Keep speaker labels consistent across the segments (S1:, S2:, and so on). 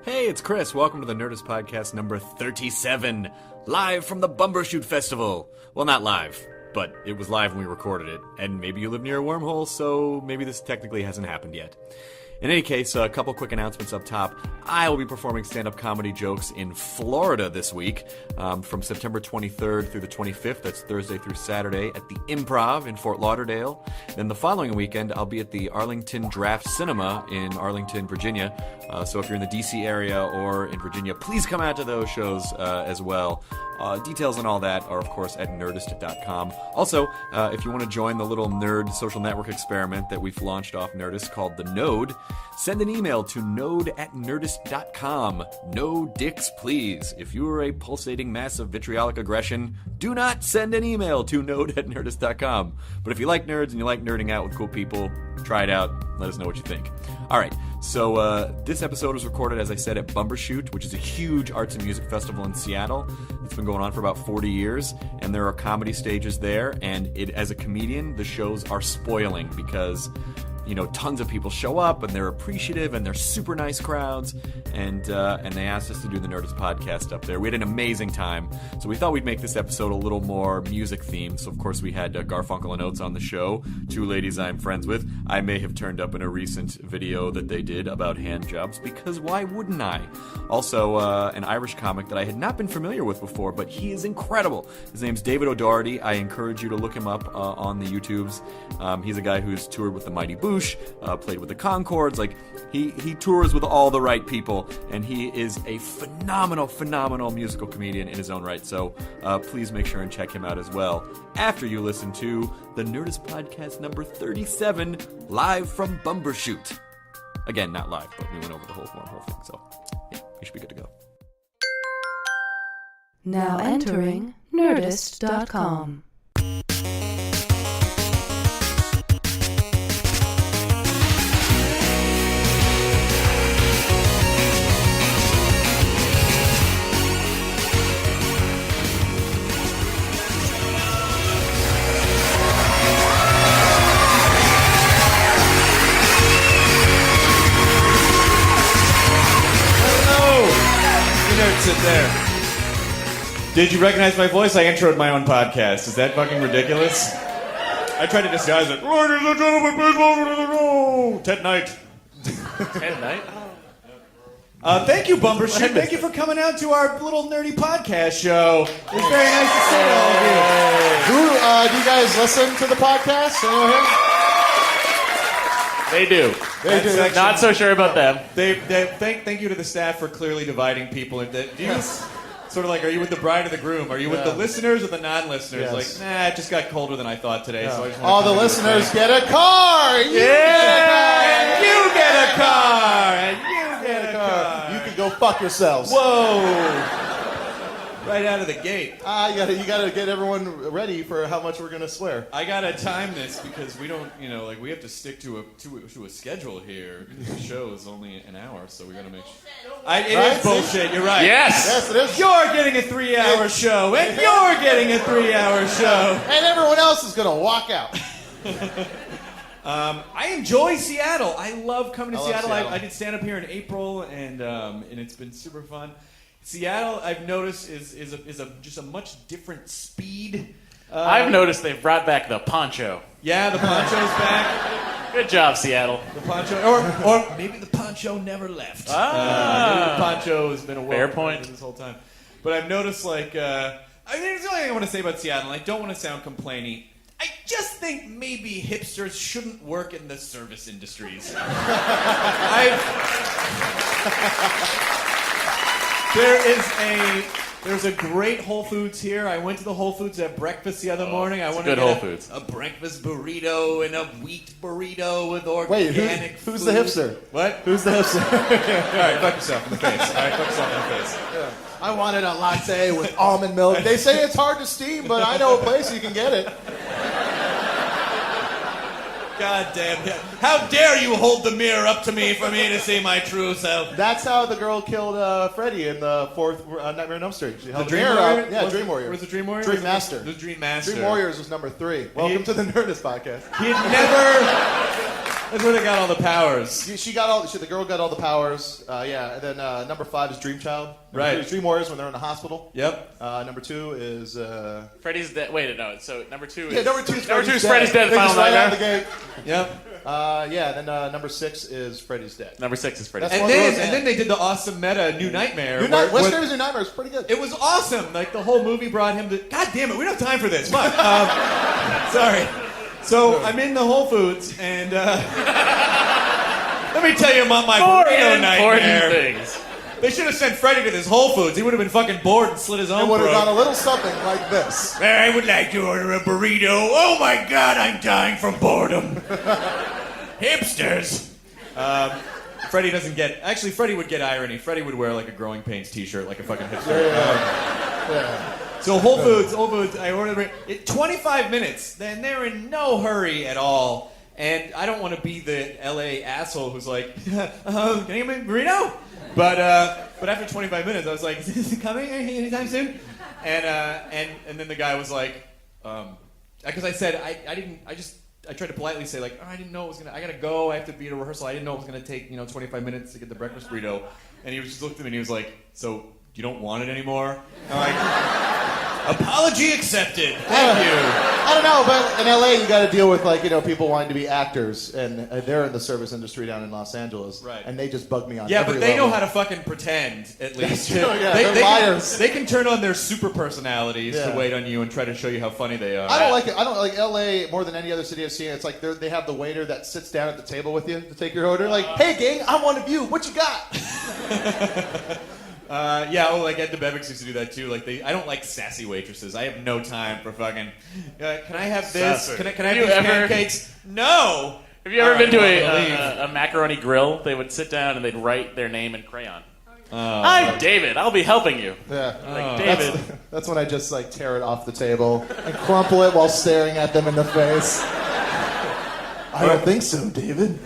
S1: Hey, it's Chris. Welcome to the Nerdist Podcast number 37, live from the Bumbershoot Festival. Well, not live, but it was live when we recorded it, and maybe you live near a wormhole, so maybe this technically hasn't happened yet. In any case, a couple quick announcements up top. I will be performing stand-up comedy jokes in Florida this week from September 23rd through the 25th. That's Thursday through Saturday at the Improv in Fort Lauderdale. Then the following weekend, I'll be at the Arlington Draft Cinema in Arlington, Virginia. So if you're in the D.C. area or in Virginia, please come out to those shows as well. Details on all that are, of course, at nerdist.com. Also, if you want to join the little nerd social network experiment that we've launched off Nerdist called The Node, send an email to node@nerdist.com. No dicks, please. If you are a pulsating mass of vitriolic aggression, do not send an email to node@nerdist.com. But if you like nerds and you like nerding out with cool people, try it out. Let us know what you think. All right, so this episode was recorded, as I said, at Bumbershoot, which is a huge arts and music festival in Seattle. It's been going on for about 40 years, and there are comedy stages there, and as a comedian, the shows are spoiling because, you know, tons of people show up, and they're appreciative, and they're super nice crowds, and they asked us to do the Nerdist podcast up there. We had an amazing time, so we thought we'd make this episode a little more music-themed. So, of course, we had Garfunkel and Oates on the show, two ladies I'm friends with. I may have turned up in a recent video that they did about hand jobs, because why wouldn't I? Also, an Irish comic that I had not been familiar with before, but he is incredible. His name's David O'Doherty. I encourage you to look him up on the YouTubes. He's a guy who's toured with the Mighty Boosh, played with the Conchords. Like, he tours with all the right people, and he is a phenomenal musical comedian in his own right. So please make sure and check him out as well after you listen to the Nerdist Podcast number 37, live from Bumbershoot. Again, not live, but we went over the whole thing. So yeah, we should be good to go.
S2: Now entering Nerdist.com.
S3: Sit there. Did you recognize my voice? I introed my own podcast. Is that fucking ridiculous? I tried to disguise it. Ladies and gentlemen, please welcome to the room, Ted Knight.
S4: Ted Knight?
S3: Thank you, Bumbershoot. Thank you for coming out to our little nerdy podcast show. It's very nice to see all of you.
S5: Do you guys listen to the podcast? Anyone here?
S4: They do. Not so sure about them.
S3: Thank you to the staff for clearly dividing people. Do you sort of like, are you with the bride or the groom? Are you with the listeners or the non-listeners?
S5: Yes.
S3: Like, it just got colder than I thought today. So I just
S5: all the listeners get a car.
S3: And you get a car. And you get a car.
S5: You can go fuck yourselves.
S3: Whoa. Right out of the gate.
S5: You gotta get everyone ready for how much we're gonna swear.
S3: I gotta time this because we don't, we have to stick to a schedule here. The show is only an hour, so we gotta make sure. It is bullshit. You're right.
S4: Yes,
S5: it is.
S3: You're getting a 3-hour show, and you're getting a 3-hour show,
S5: and everyone else is gonna walk out.
S3: I enjoy Seattle. I love coming to Seattle.
S5: Seattle.
S3: I did stand up here in April, and it's been super fun. Seattle, I've noticed, is just a much different speed.
S4: I've noticed they've brought back the poncho.
S3: Yeah, the poncho's back.
S4: Good job, Seattle.
S3: The poncho, or maybe the poncho never left. Maybe the poncho has been a
S4: fair point
S3: this whole time. But I've noticed, there's the only thing I want to say about Seattle, and I don't want to sound complainy. I just think maybe hipsters shouldn't work in the service industries. There's a great Whole Foods here. I went to the Whole Foods at breakfast the other morning. I wanted to
S4: Whole
S3: get
S4: Foods.
S3: a breakfast burrito and a wheat burrito with organic
S5: who's
S3: food.
S5: the hipster?
S3: What?
S5: Who's the hipster?
S3: All right, fuck yourself in the face.
S5: Yeah. I wanted a latte with almond milk. They say it's hard to steam, but I know a place you can get it.
S3: God damn it. How dare you hold the mirror up to me for me to see my true self?
S5: That's how the girl killed Freddy in the fourth Nightmare on Elm Street. She held
S3: The
S5: the
S3: Dream
S5: mirror
S3: Warrior?
S5: up. Yeah, Dream Warrior.
S3: Was it Dream Warrior?
S5: Dream Master.
S3: The Dream Master.
S5: Dream Warriors was number 3. Welcome to the Nerdist Podcast.
S3: He had never... That's where they got all the powers.
S5: The girl got all the powers. Yeah, and then number 5 is Dream Child. Number 3 is Dream Warriors when they're in the hospital.
S3: Yep.
S5: Number 2 is
S4: Freddy's Dead. Wait, no. So number 2 is
S5: number 2 is
S4: Freddy's Dead.
S5: They
S4: Final
S5: just right out
S4: Nightmare.
S5: of the gate.
S3: Yep.
S5: Then number 6 is Freddy's Dead.
S4: Number 6 is Freddy's
S5: That's
S4: Dead.
S3: And then they did the awesome meta New Nightmare.
S5: Wes Craven's New Nightmare is pretty good.
S3: It was awesome. Like the whole movie brought him to. God damn it, we don't have time for this. Fuck. Sorry. So I'm in the Whole Foods and let me tell you about my burrito nightmare.
S4: Things.
S3: They should have sent Freddy to this Whole Foods. He would have been fucking bored and slit his own
S5: It would have
S3: throat.
S5: gone a little something like this.
S3: I would like to order a burrito. Oh my God, I'm dying from boredom. Hipsters. Freddy doesn't get. Actually, Freddy would get irony. Freddy would wear like a Growing Pains T-shirt, like a fucking hipster.
S5: Yeah.
S3: So Whole Foods. I ordered it. 25 minutes. Then they're in no hurry at all. And I don't want to be the LA asshole who's like, can I get me a burrito? But after 25 minutes, I was like, is it coming anytime soon? And then the guy was like, because I said I tried to politely say like, I didn't know it was I gotta go. I have to be at a rehearsal. I didn't know it was gonna take 25 minutes to get the breakfast burrito. And he just looked at me and he was like, so you don't want it anymore? I'm like, apology accepted. Thank you.
S5: I don't know, but in LA you got to deal with people wanting to be actors, and they're in the service industry down in Los Angeles,
S3: right?
S5: And they just bug me on.
S3: Yeah,
S5: every
S3: but they
S5: level.
S3: know how to fucking pretend at least.
S5: They're liars.
S3: They can turn on their super personalities to wait on you and try to show you how funny they are.
S5: I don't like it. I don't like LA more than any other city I've seen. It's like they have the waiter that sits down at the table with you to take your order. Like, hey gang, I'm one of you. What you got?
S3: Like Ed DeBevics used to do that too. Like I don't like sassy waitresses. I have no time for fucking. Can I have this?
S4: Sassy.
S3: Can I have these pancakes? No.
S4: Have you ever been to a macaroni grill? They would sit down and they'd write their name in crayon. I'm David. I'll be helping you.
S5: Yeah.
S4: Like David.
S5: That's when I just tear it off the table and crumple it while staring at them in the face. I don't think so, David.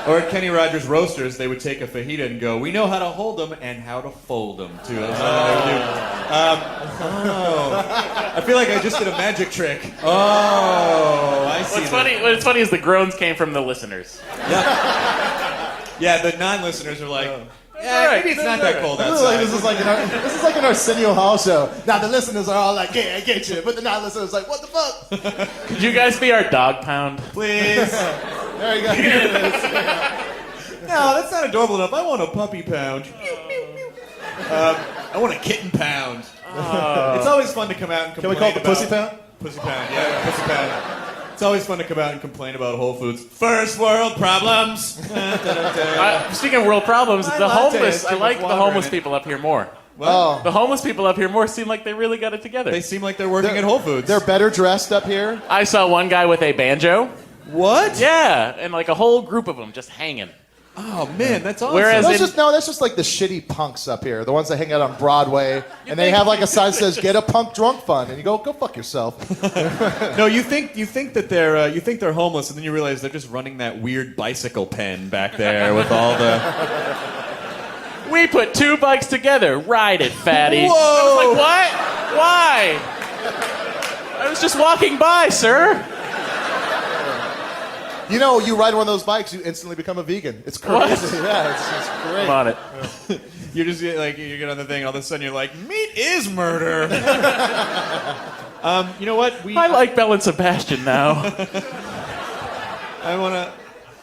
S3: Or at Kenny Rogers Roasters, they would take a fajita and go, we know how to hold them and how to fold them, too. That's what they would do. I feel like I just did a magic trick. Oh, I see.
S4: What's funny is the groans came from the listeners.
S3: Yeah, the non-listeners are like, maybe it's not that cold outside.
S5: This is like an Arsenio Hall show. Now the listeners are all like, yeah, I get you. But the non-listeners are like, what the fuck?
S4: Could you guys be our dog pound?
S3: Please.
S5: There you go. Here it is.
S3: No, that's not adorable enough. I want a puppy pound. I want a kitten pound. It's always fun to come out and complain.
S5: Can we call it the pussy pound?
S3: Pussy pound, yeah, pussy pound. It's always fun to come out and complain about Whole Foods. First world problems.
S4: Speaking of world problems,
S3: My
S4: the
S3: latte
S4: homeless.
S3: has
S4: I
S3: too
S4: like
S3: much
S4: the
S3: water
S4: homeless
S3: in it.
S4: people up here more.
S5: Oh.
S4: The homeless people up here more seem like they really got it together.
S3: They seem like they're working at Whole Foods.
S5: They're better dressed up here.
S4: I saw one guy with a banjo.
S3: What?
S4: Yeah, and like a whole group of them just hanging.
S3: Oh man, that's awesome.
S4: Whereas
S5: That's just like the shitty punks up here, the ones that hang out on Broadway, and they have like a sign that says "Get a punk drunk fund," and you go fuck yourself.
S3: No, you think that they're homeless, and then you realize they're just running that weird bicycle pen back there with all the.
S4: we put two bikes together. Ride it, fatty.
S3: Whoa!
S4: I was like, what? Why? I was just walking by, sir.
S5: You know, you ride one of those bikes, you instantly become a vegan. It's crazy.
S4: What?
S5: Yeah, it's great.
S4: I'm on it.
S3: You just like you get on the thing, and all of a sudden you're like, meat is murder. You know what?
S4: I like Belle and Sebastian now.
S3: I wanna.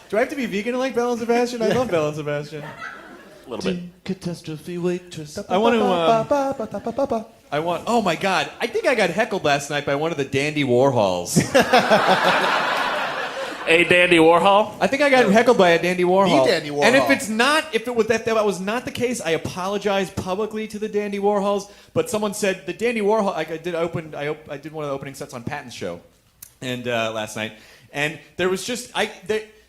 S3: Do I have to be vegan to like Belle and Sebastian? I love Belle and Sebastian.
S4: A little bit.
S3: Catastrophe waitress. I want to. Oh my God! I think I got heckled last night by one of the Dandy Warhols.
S4: A Dandy Warhol?
S3: I think I got heckled by a Dandy Warhol.
S5: The Dandy Warhol.
S3: And if that was not the case, I apologize publicly to the Dandy Warhols. But someone said the Dandy Warhol. I did one of the opening sets on Patton's show, and last night, and there was just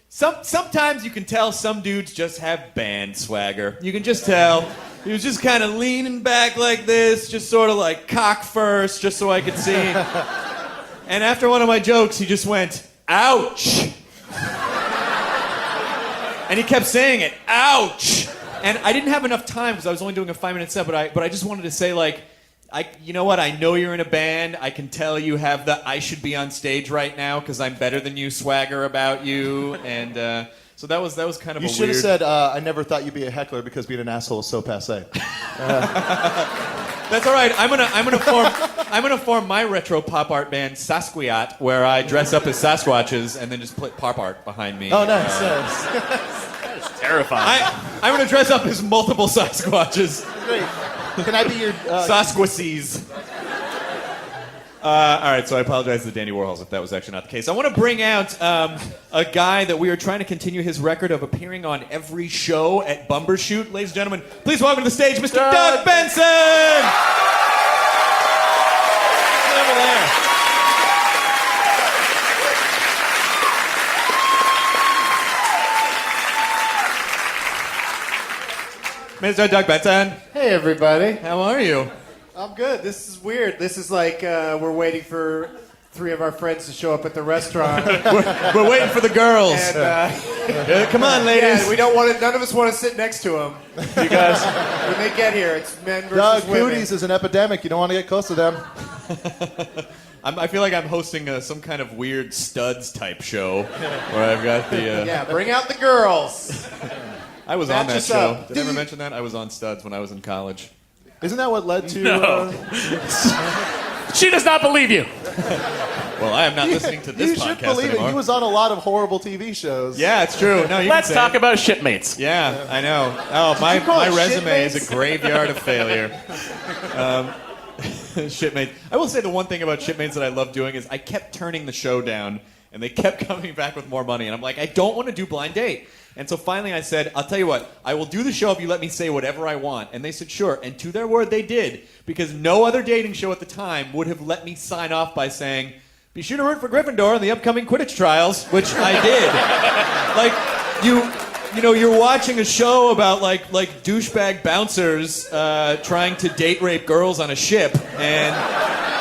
S3: sometimes you can tell some dudes just have band swagger. You can just tell. He was just kind of leaning back like this, just sort of like cock first, just so I could see. And after one of my jokes, he just went, ouch. And he kept saying it, ouch. And I didn't have enough time because I was only doing a 5-minute set, but I just wanted to say, like, you know what? I know you're in a band. I can tell you have the I should be on stage right now because I'm better than you swagger about you. And so that was kind of
S5: You
S3: a
S5: should
S3: weird...
S5: have said, I never thought you'd be a heckler because being an asshole is so passé.
S3: That's all right. I'm gonna form my retro pop art band Sasquatch, where I dress up as Sasquatches and then just put pop art behind me.
S5: Oh, nice. Nice.
S4: That's terrifying.
S3: I'm gonna dress up as multiple Sasquatches.
S5: Great. Can I be your...
S3: Sasquacies. All right, so I apologize to the Dandy Warhols if that was actually not the case. I want to bring out a guy that we are trying to continue his record of appearing on every show at Bumbershoot. Ladies and gentlemen, please welcome to the stage Mr. Doug Benson! Over there. Mr. Doug Benson,
S6: Hey, everybody.
S3: how are you?
S6: I'm good. This is weird. This is like we're waiting for 3 of our friends to show up at the restaurant.
S3: We're waiting for the girls.
S6: And
S3: Yeah, come on, ladies.
S6: yeah, we don't want to. None of us want to sit next to them. You guys, when they get here, it's men versus
S5: Doug,
S6: women.
S5: cooties is an epidemic. You don't want to get close to them.
S3: I feel like I'm hosting some kind of weird studs type show where I've got the.
S6: Yeah, bring out the girls.
S3: I was on
S6: match
S3: that
S6: us
S3: show.
S6: up.
S3: Did I ever mention that? I was on studs when I was in college.
S5: Isn't that what led to...
S4: No. She does not believe you.
S3: Well, I am not listening to this
S5: you should
S3: podcast
S5: believe
S3: anymore.
S5: it. He was on a lot of horrible TV shows.
S3: Yeah, it's true. No, you
S4: Let's
S3: can say
S4: talk
S3: it.
S4: about shipmates.
S3: Yeah, I know. Oh, my
S6: call it
S3: resume is
S6: shitmates?
S3: a graveyard of failure. Shipmates. I will say the one thing about Shipmates that I love doing is I kept turning the show down, and they kept coming back with more money. And I'm like, I don't want to do Blind Date. And so finally I said, I'll tell you what, I will do the show if you let me say whatever I want. And they said, sure. And to their word, they did. Because no other dating show at the time would have let me sign off by saying, be sure to root for Gryffindor in the upcoming Quidditch trials, which I did. You know, you're watching a show about like douchebag bouncers trying to date rape girls on a ship and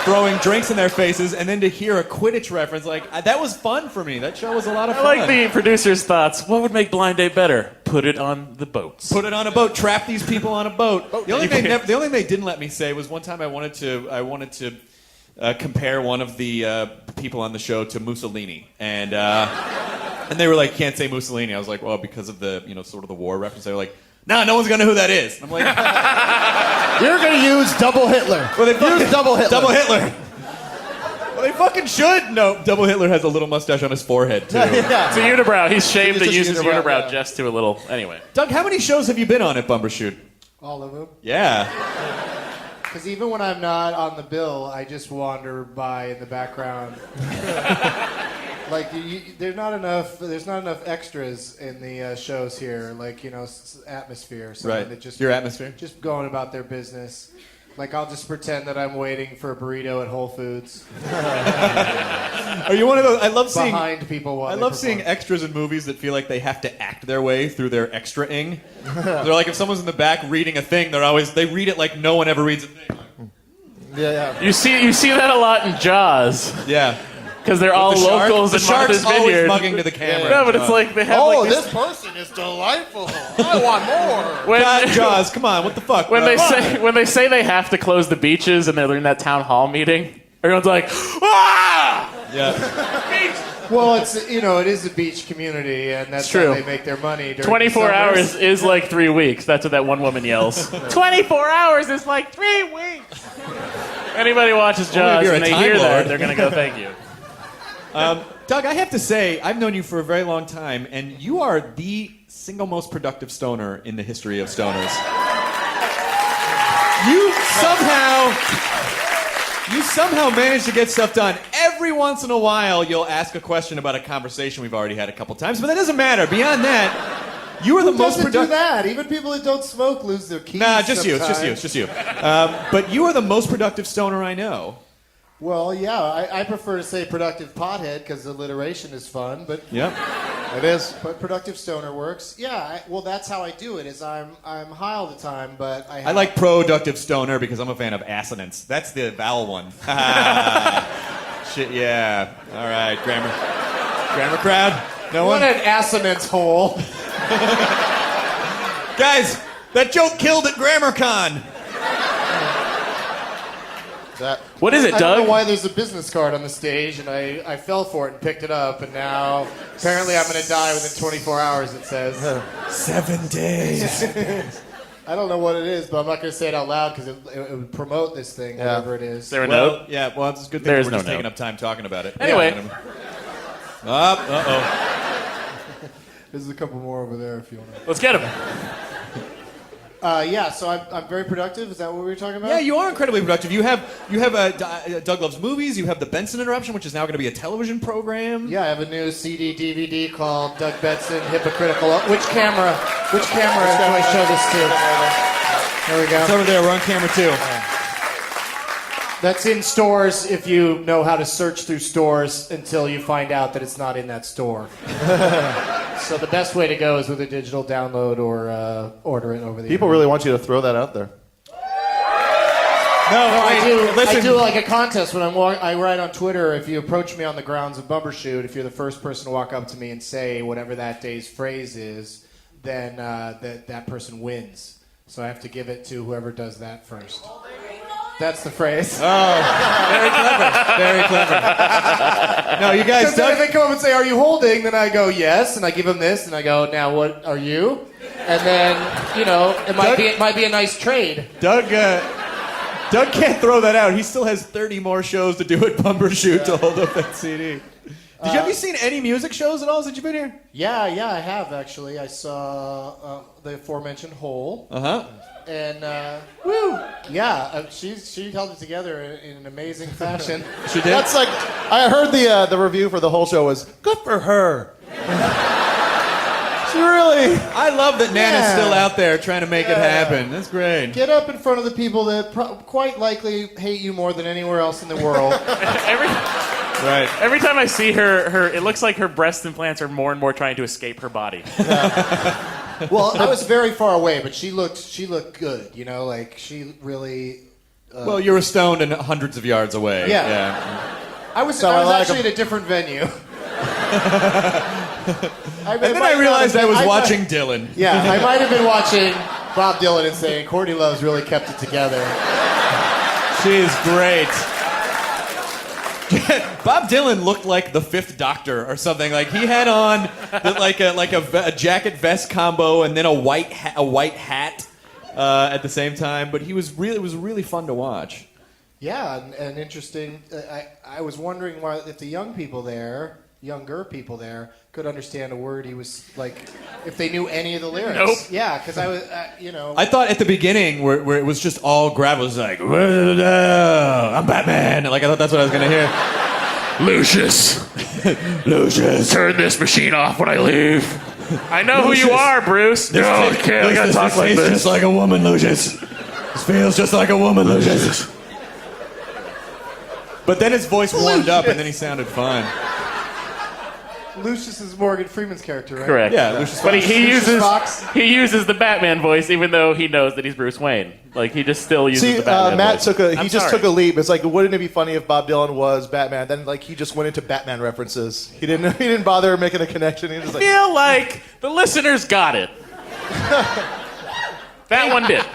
S3: throwing drinks in their faces, and then to hear a Quidditch reference, that was fun for me. That show was a lot of
S4: I
S3: fun.
S4: like the producer's thoughts. What would make Blind Date better? Put it on the boats.
S3: Put it on a boat. Trap these people on a boat. The only thing they didn't let me say was one time I wanted to compare one of the people on the show to Mussolini, and they were like, "Can't say Mussolini." I was like, "Well, because of the sort of the war reference." They were like, "Nah, no one's gonna know who that is." I'm like,
S5: You're going to use double Hitler.
S3: "Well, they
S5: Use double Hitler.
S3: Double Hitler." Well, they fucking should. No, Double Hitler has a little mustache on his forehead too.
S5: Yeah.
S4: It's a unibrow. He's shaved
S5: It's
S4: and
S5: just
S4: uses
S5: unibrow,
S4: unibrow
S5: yeah.
S4: just to a little. Anyway.
S3: Doug, how many shows have you been on at Bumbershoot?
S6: All of them.
S3: Yeah.
S6: Because even when I'm not on the bill, I just wander by in the background. Like there's not enough extras in the shows here. Like atmosphere. So
S3: Right.
S6: they just
S3: Your atmosphere.
S6: just going about their business. Like I'll just pretend that I'm waiting for a burrito at Whole Foods
S3: Are you one of those? I love seeing.
S6: behind people. While
S3: I
S6: they
S3: love
S6: perform.
S3: seeing extras in movies that feel like they have to act their way through their extra-ing. They're like, if someone's in the back reading a thing, they read it like no one ever reads a thing.
S5: Yeah.
S4: You see that a lot in Jaws
S3: Yeah.
S4: because they're all locals
S3: The
S4: in
S3: shark's
S4: Martha's
S3: always
S4: Vineyard.
S3: mugging to the camera.
S4: No, but it's like they have
S5: Oh,
S4: like
S5: this person is delightful. I want more.
S4: when,
S3: God, Jaws, come on, what the fuck?
S4: when
S3: bro?
S4: they say they have to close the beaches and they're in that town hall meeting. Everyone's like, ah!
S3: Yeah.
S6: Well, it is a beach community, and that's
S4: It's true.
S6: how they make their money. During
S4: 24
S6: the summers.
S4: hours is like 3 weeks. That's what that one woman yells. 24 hours is like 3 weeks. Anybody watches
S3: Only if
S4: Jaws
S3: you're
S4: and
S3: a
S4: they
S3: Time
S4: hear
S3: Lord.
S4: that, they're going to go, thank you.
S3: Doug, I have to say, I've known you for a very long time, and you are the single most productive stoner in the history of stoners. You somehow manage to get stuff done. Every once in a while, you'll ask a question about a conversation we've already had a couple times, but that doesn't matter. Beyond that, you are the
S6: Who
S3: most
S6: doesn't do
S3: productive.
S6: that? Even people that don't smoke lose their keys.
S3: Nah, just you. It's
S6: sometimes.
S3: just you. But you are the most productive stoner I know.
S6: Well, yeah, I prefer to say productive pothead because alliteration is fun, but
S3: Yep.
S5: It is.
S6: but productive stoner works. Yeah, well, that's how I do it. Is I'm high all the time, but I
S3: I like productive stoner because I'm a fan of assonance. That's the vowel one. Shit, yeah. All right, grammar crowd. No
S6: what
S3: one.
S6: an assonance hole.
S3: Guys, that joke killed at GrammarCon.
S4: What is it,
S6: I don't
S4: Doug?
S6: know why there's a business card on the stage, and I fell for it and picked it up, and now apparently I'm going to die within 24 hours, it says.
S3: 7 days.
S6: I don't know what it is, but I'm not going to say it out loud because it would promote this thing, whatever it is.
S4: Is there a note?
S3: Yeah, well, it's a good thing
S4: There's
S3: we're
S4: no
S3: just taking
S4: note.
S3: up time talking about it.
S4: Anyway.
S3: Uh-oh.
S6: There's a couple more over there if you want to.
S4: Let's get him.
S6: So I'm very productive. Is that what we were talking about?
S3: Yeah, you are incredibly productive. You have Doug Loves Movies. You have the Benson Interruption, which is now going to be a television program.
S6: Yeah, I have a new CD DVD called Doug Benson Hypocritical. Which camera do I show this to? There we go.
S3: It's over there. We're on camera too.
S6: That's in stores if you know how to search through stores until you find out that it's not in that store. So the best way to go is with a digital download or order it over the
S5: People really want you to throw that out there.
S6: I do like a contest when I write on Twitter. If you approach me on the grounds of Bumbershoot, if you're the first person to walk up to me and say whatever that day's phrase is, then that person wins. So I have to give it to whoever does that first. That's the phrase.
S3: Very clever. Very clever. No, you guys.
S6: Because then if they come up and say, "Are you holding?" then I go, "Yes," and I give them this, and I go, "Now what are you?" And then it might be a nice trade.
S3: Doug can't throw that out. He still has 30 more shows to do at Bumbershoot to hold up that CD. Have you seen any music shows at all since you've been here?
S6: Yeah, I have actually. I saw the aforementioned Hole. And she held it together in an amazing fashion.
S3: She did.
S5: That's like, I heard the review for the whole show was good for her. She really.
S3: I love that Nana's still out there trying to make it happen. That's great.
S6: Get up in front of the people that quite likely hate you more than anywhere else in the world.
S4: Every time I see her, it looks like her breast implants are more and more trying to escape her body.
S6: Well, I was very far away, but she looked good. You know, like she really.
S3: Well, you were stoned and hundreds of yards away.
S6: Yeah. I was actually at a different venue.
S3: And then I realized I was watching Dylan.
S6: Yeah, I might have been watching Bob Dylan and saying, Courtney Love's really kept it together.
S3: She's great. Bob Dylan looked like the Fifth Doctor or something. Like he had on a jacket vest combo and then a white hat at the same time. But it was really fun to watch.
S6: Yeah, and interesting. I was wondering why if the younger people there could understand a word he was like, if they knew any of the lyrics.
S4: Nope.
S6: Yeah, because I was,
S3: I thought at the beginning where it was just all gravel, it was like, I'm Batman. Like I thought that's what I was gonna hear.
S4: Lucius, turn this machine off when I leave. I know
S3: Lucius.
S4: who you are, Bruce. No, I can't. I gotta talk like this.
S3: Just like a woman, Lucius. This feels just like a woman, Lucius. But then his voice warmed up, and then he sounded fine.
S6: Lucius is Morgan Freeman's character, right?
S4: Correct.
S3: Yeah, Lucius
S4: But
S3: Fox.
S4: he uses the Batman voice, even though he knows that he's Bruce Wayne. Like he just still uses the Batman
S5: Matt
S4: voice.
S5: took a leap. It's like, wouldn't it be funny if Bob Dylan was Batman? Then like he just went into Batman references. He didn't bother making a connection. He was just like,
S4: I feel like the listeners got it. That one did.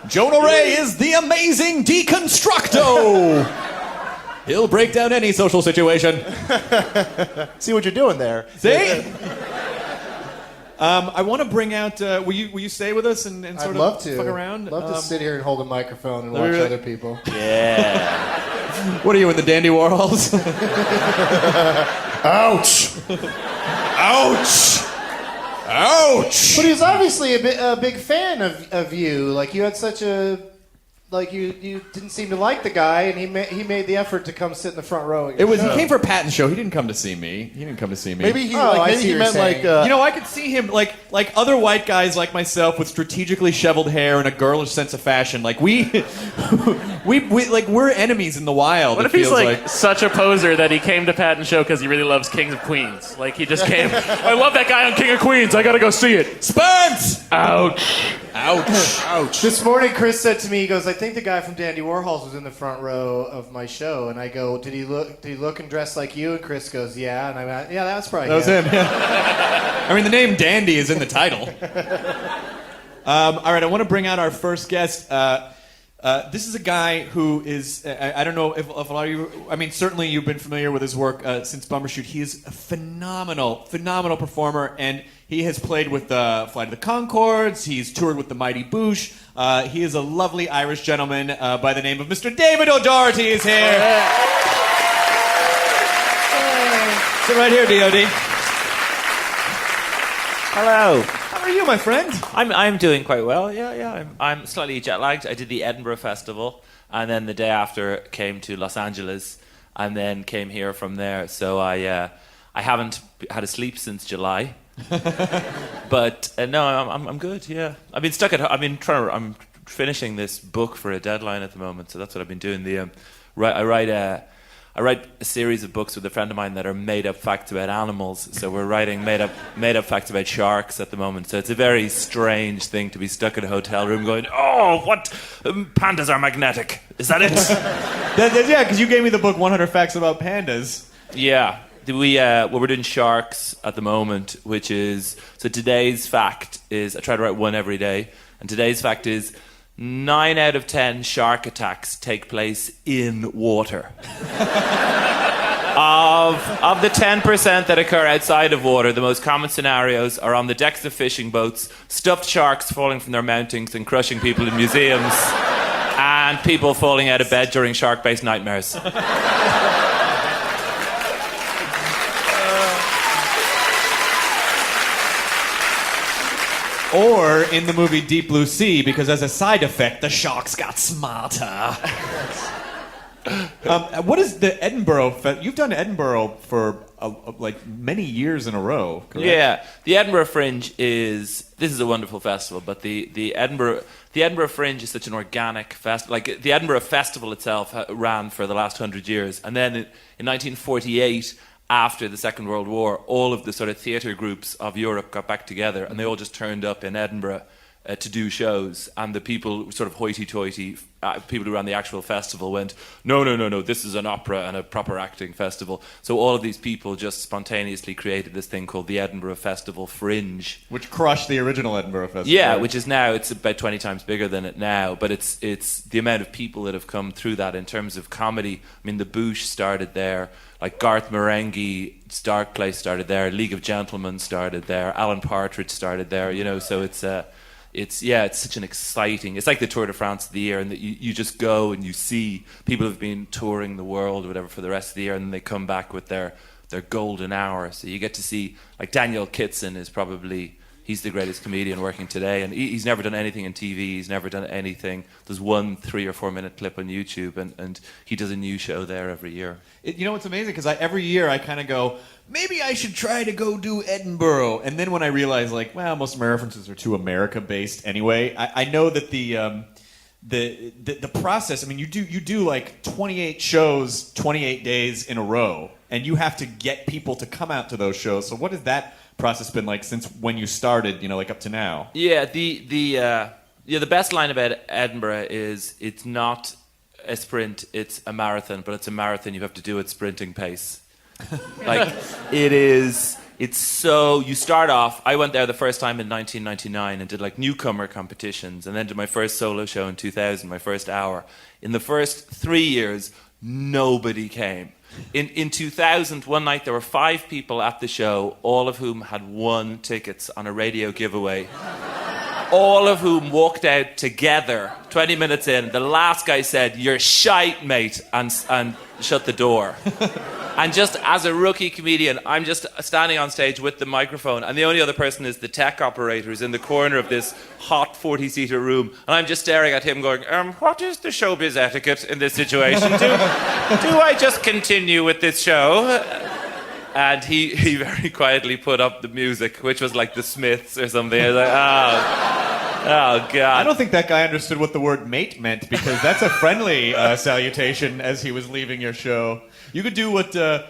S3: Jonah Ray is the amazing deconstructo. He'll break down any social situation.
S5: see what you're doing there.
S3: See? I want to bring out. Will you stay with us and
S6: I'd
S3: sort
S6: love
S3: of
S6: to.
S3: fuck around?
S6: Love to sit here and hold a microphone and
S3: let me
S6: watch
S3: really-
S6: other people.
S4: Yeah.
S3: What are you in the Dandy Warhols? Ouch! Ouch! Ouch!
S6: But he's obviously a big fan of you. Like you had such a. Like you didn't seem to like the guy, and he made the effort to come sit in the front row. At your
S3: He
S6: show.
S3: came for Patton's show. He didn't come to see me.
S5: Maybe he
S6: I
S5: maybe
S6: see
S5: he
S6: what
S5: meant
S6: you're
S5: like
S6: saying.
S3: I could see him like other white guys like myself with strategically shoveled hair and a girlish sense of fashion. Like we we're enemies in the wild.
S4: What
S3: it
S4: if he's
S3: feels
S4: like such a poser that he came to Patton's show because he really loves Kings of Queens? Like he just came. I love that guy on King of Queens. I gotta go see it.
S3: Spence?
S4: Ouch.
S3: Ouch! Ouch!
S6: This morning, Chris said to me, he goes, "I think the guy from Dandy Warhols was in the front row of my show." And I go, "Did he look and dress like you?" And Chris goes, "Yeah." And I went, "Yeah, that's probably
S3: That was him. Yeah. I mean, the name Dandy is in the title. All right, I want to bring out our first guest. This is a guy who is, I don't know if a lot of you, I mean, certainly you've been familiar with his work since Bumbershoot. He is a phenomenal performer, and he has played with Flight of the Conchords. He's toured with the Mighty Boosh. He is a lovely Irish gentleman by the name of Mr. David O'Doherty is here. Sit right here, D.O.D.
S7: Hello.
S3: How are you, my friend?
S7: I'm doing quite well. Yeah. I'm slightly jet lagged. I did the Edinburgh Festival, and then the day after came to Los Angeles, and then came here from there. So I haven't had a sleep since July. But no, I'm good. Yeah, I've been stuck at. I'm finishing this book for a deadline at the moment, so that's what I've been doing. I write a series of books with a friend of mine that are made-up facts about animals. So we're writing made-up facts about sharks at the moment. So it's a very strange thing to be stuck in a hotel room going, "Oh, what? Pandas are magnetic. Is that it?"
S3: Yeah, because you gave me the book 100 Facts About Pandas.
S7: Yeah. We're doing sharks at the moment, which is... So today's fact is... I try to write one every day. And today's fact is... 9 out of 10 shark attacks take place in water. Of the 10% that occur outside of water, the most common scenarios are on the decks of fishing boats, stuffed sharks falling from their mountings and crushing people in museums, and people falling out of bed during shark-based nightmares.
S3: Or in the movie Deep Blue Sea, because as a side effect, the sharks got smarter. What is the Edinburgh? You've done Edinburgh for like many years in a row, correct?
S7: Yeah, the Edinburgh Fringe this is a wonderful festival, but the Edinburgh Fringe is such an organic festival. Like the Edinburgh Festival itself ran for the last 100 years, and then in 1948. After the Second World War, all of the sort of theatre groups of Europe got back together, and they all just turned up in Edinburgh to do shows. And the people, sort of hoity-toity, people who ran the actual festival went, no, this is an opera and a proper acting festival. So all of these people just spontaneously created this thing called the Edinburgh Festival Fringe.
S3: Which crushed the original Edinburgh Festival.
S7: Yeah, right? Which is now, it's about 20 times bigger than it now. But it's the amount of people that have come through that in terms of comedy. I mean, the Boosh started there. Like Garth Marenghi's Dark Place started there, League of Gentlemen started there, Alan Partridge started there, so it's such an exciting, it's like the Tour de France of the year, and that you just go and you see people have been touring the world or whatever for the rest of the year, and then they come back with their golden hour. So you get to see, like Daniel Kitson is probably... He's the greatest comedian working today, and he's never done anything in TV. He's never done anything. There's one 3 or 4 minute clip on YouTube, and he does a new show there every year.
S3: You know what's amazing? Because every year I kind of go, maybe I should try to go do Edinburgh. And then when I realize, like, well, most of my references are too America-based anyway, I know that the process, I mean, you do like 28 shows, 28 days in a row, and you have to get people to come out to those shows. So what is that process been like since when you started, like up to now?
S7: Yeah, the best line about Edinburgh is it's not a sprint, it's a marathon, but it's a marathon you have to do at sprinting pace. Like it's so, you start off, I went there the first time in 1999 and did like newcomer competitions, and then did my first solo show in 2000, my first hour. In the first 3 years, nobody came. In 2000, one night there were 5 people at the show, all of whom had won tickets on a radio giveaway. All of whom walked out together 20 minutes in. The last guy said, "You're shite, mate," and shut the door. And just as a rookie comedian, I'm just standing on stage with the microphone, and the only other person is the tech operator who's in the corner of this hot 40-seater room, and I'm just staring at him going, what is the showbiz etiquette in this situation? Do I just continue with this show? And he very quietly put up the music, which was like the Smiths or something. I was like, oh God.
S3: I don't think that guy understood what the word mate meant, because that's a friendly salutation as he was leaving your show. You could do what, the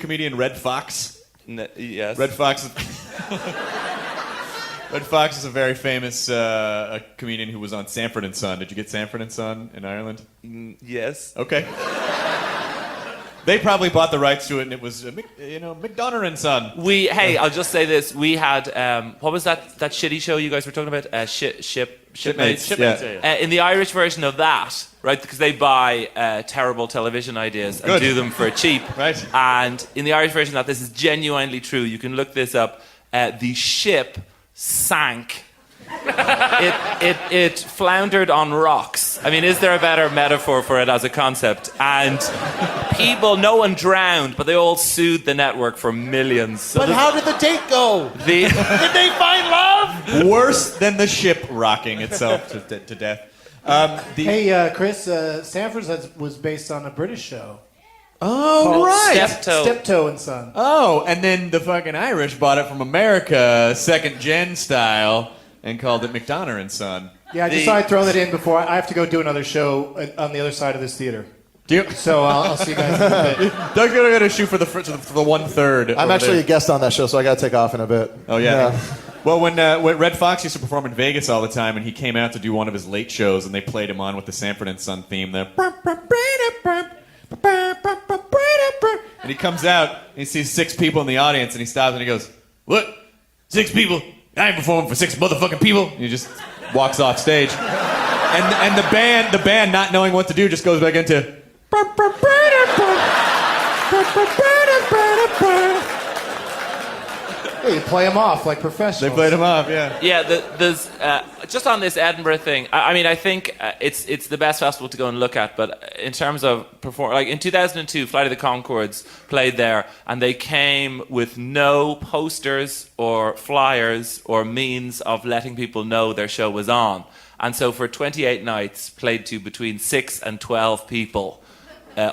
S3: comedian Red Fox?
S7: Yes.
S3: Red Fox is a very famous comedian who was on Sanford & Son. Did you get Sanford & Son in Ireland?
S7: Yes.
S3: Okay. They probably bought the rights to it, and it was, McDonough and Son.
S7: I'll just say this. We had, what was that shitty show you guys were talking about? Shipmates.
S3: Yeah.
S7: In the Irish version of that, right, because they buy terrible television ideas and do them for cheap.
S3: Right.
S7: And in the Irish version of that, this is genuinely true. You can look this up. The ship sank. It floundered on rocks. I mean, is there a better metaphor for it as a concept? And no one drowned, but they all sued the network for millions. So
S5: But how did the date go?
S7: did they find love?
S3: Worse than the ship rocking itself to death.
S6: Hey, Chris, Sanford's was based on a British show.
S3: Oh,
S6: called
S3: right.
S6: Steptoe and Son.
S3: Oh, and then the fucking Irish bought it from America, second gen style, and called it McDonough and Son.
S6: Yeah, I just thought I'd throw that in before I have to go do another show on the other side of this theater.
S3: Do you?
S6: So I'll see you guys in a bit.
S3: Doug's gonna shoot for the 1/3.
S5: I'm actually a guest on that show, so I got to take off in a bit.
S3: Oh yeah. Well, when Red Fox used to perform in Vegas all the time, and he came out to do one of his late shows, and they played him on with the Sanford and Son theme, and he comes out, and he sees 6 people in the audience, and he stops and he goes, "What? 6 people? I ain't performing for 6 motherfucking people." And he just walks off stage, and the band, not knowing what to do, just goes back into.
S6: Hey, you play them off like professionals.
S3: They played him off, yeah.
S7: Yeah, there's just on this Edinburgh thing. I mean, I think it's the best festival to go and look at. But in terms of like in 2002, Flight of the Conchords played there, and they came with no posters or flyers or means of letting people know their show was on. And so for 28 nights, played to between 6 and 12 people.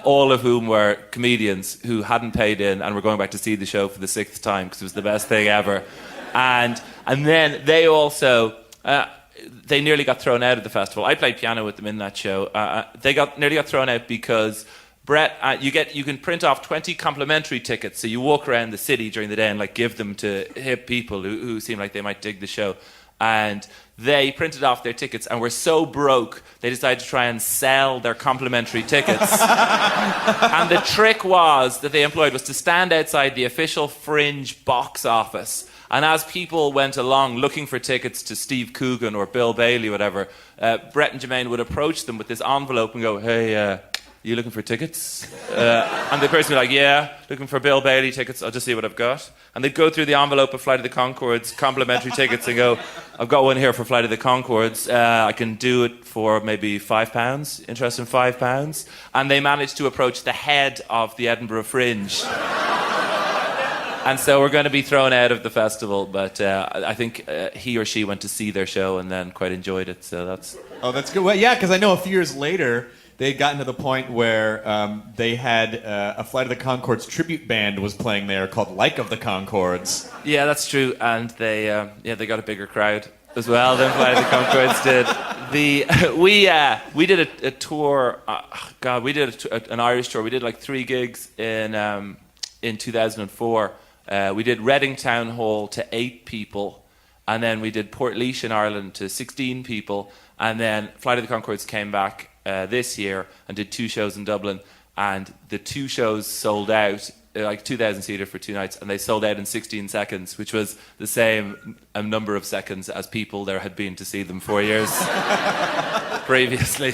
S7: All of whom were comedians who hadn't paid in and were going back to see the show for the 6th time because it was the best thing ever. And then they also, they nearly got thrown out of the festival. I played piano with them in that show. They nearly got thrown out because Brett, you can print off 20 complimentary tickets. So you walk around the city during the day and give them to hip people who seem like they might dig the show. And they printed off their tickets and were so broke they decided to try and sell their complimentary tickets. And the trick that they employed was to stand outside the official Fringe box office. And as people went along looking for tickets to Steve Coogan or Bill Bailey or whatever, Brett and Jermaine would approach them with this envelope and go, "Hey, you looking for tickets?" And the person would be like, "Yeah, looking for Bill Bailey tickets. I'll just see what I've got." And they'd go through the envelope of Flight of the Conchords complimentary tickets and go, "I've got one here for Flight of the Conchords. I can do it for maybe £5. Interested in £5?" And they managed to approach the head of the Edinburgh Fringe. And so we're going to be thrown out of the festival, but I think he or she went to see their show and then quite enjoyed it. So that's...
S3: Oh, that's good. Well, yeah, because I know a few years later they had gotten to the point where they had a Flight of the Conchords tribute band was playing there called Like of the Conchords.
S7: Yeah, that's true. And they got a bigger crowd as well than Flight of the Conchords did. We did a tour. We did an Irish tour. We did 3 gigs in 2004. We did Reading Town Hall to 8 people, and then we did Portlaoise in Ireland to 16 people, and then Flight of the Conchords came back this year and did 2 shows in Dublin, and the 2 shows sold out, 2,000 seater for 2 nights, and they sold out in 16 seconds, which was the same number of seconds as people there had been to see them 4 years previously.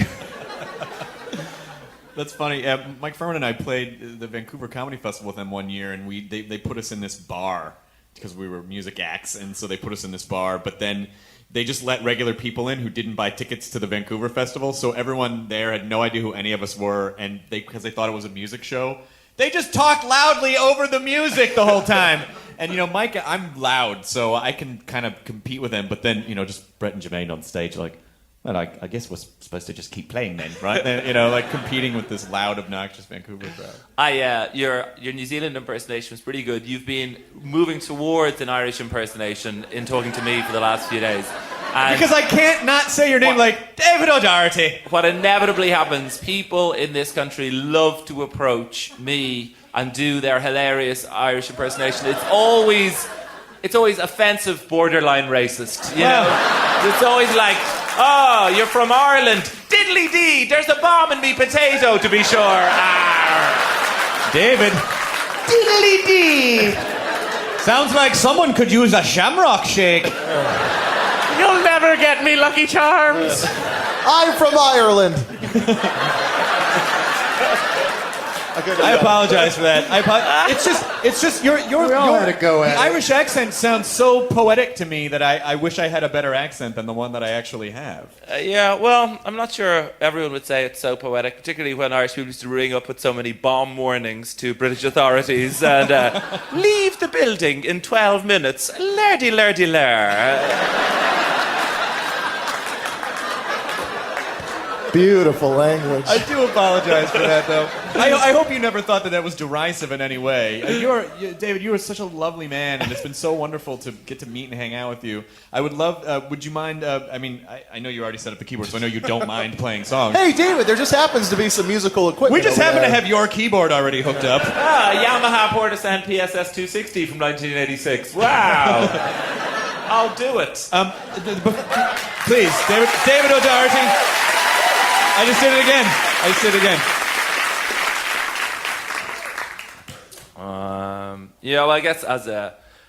S3: That's funny. Mike Furman and I played the Vancouver Comedy Festival with them one year, and they put us in this bar because we were music acts, and so they put us in this bar. But then they just let regular people in who didn't buy tickets to the Vancouver Festival, so everyone there had no idea who any of us were, and because they thought it was a music show, they just talked loudly over the music the whole time. And Mike, I'm loud, so I can kind of compete with them. But then just Brett and Jermaine on stage, well, I guess we're supposed to just keep playing then, right? And, competing with this loud, obnoxious Vancouver crowd.
S7: Your New Zealand impersonation was pretty good. You've been moving towards an Irish impersonation in talking to me for the last few days. And
S3: because I can't not say your name David O'Doherty.
S7: What inevitably happens, people in this country love to approach me and do their hilarious Irish impersonation. It's always offensive, borderline racist, It's always "Oh, you're from Ireland. Diddly-dee, there's a bomb in me potato, to be sure." Arr.
S3: David. Diddly-dee. Sounds like someone could use a shamrock shake.
S4: You'll never get me, Lucky Charms.
S5: I'm from Ireland.
S3: I apologize for that. It's just your
S6: We all had a go at
S3: the
S6: it.
S3: Irish accent sounds so poetic to me that I wish I had a better accent than the one that I actually have.
S7: Yeah, well, I'm not sure everyone would say it's so poetic, particularly when Irish people used to ring up with so many bomb warnings to British authorities and leave the building in 12 minutes. Lurdy-lurdy-lur.
S5: Beautiful language.
S3: I do apologize for that, though. I hope you never thought that was derisive in any way. David, you are such a lovely man, and it's been so wonderful to get to meet and hang out with you. I would love, would you mind, I know you already set up the keyboard, so I know you don't mind playing songs.
S5: Hey, David, there just happens to be some musical equipment.
S3: We just
S5: over
S3: happen to
S5: there.
S3: have your keyboard already hooked up.
S7: Yamaha Portasound PSS 260 from 1986. Wow. I'll do it.
S3: Please, David O'Doherty. I just did it again.
S7: Yeah, well, I guess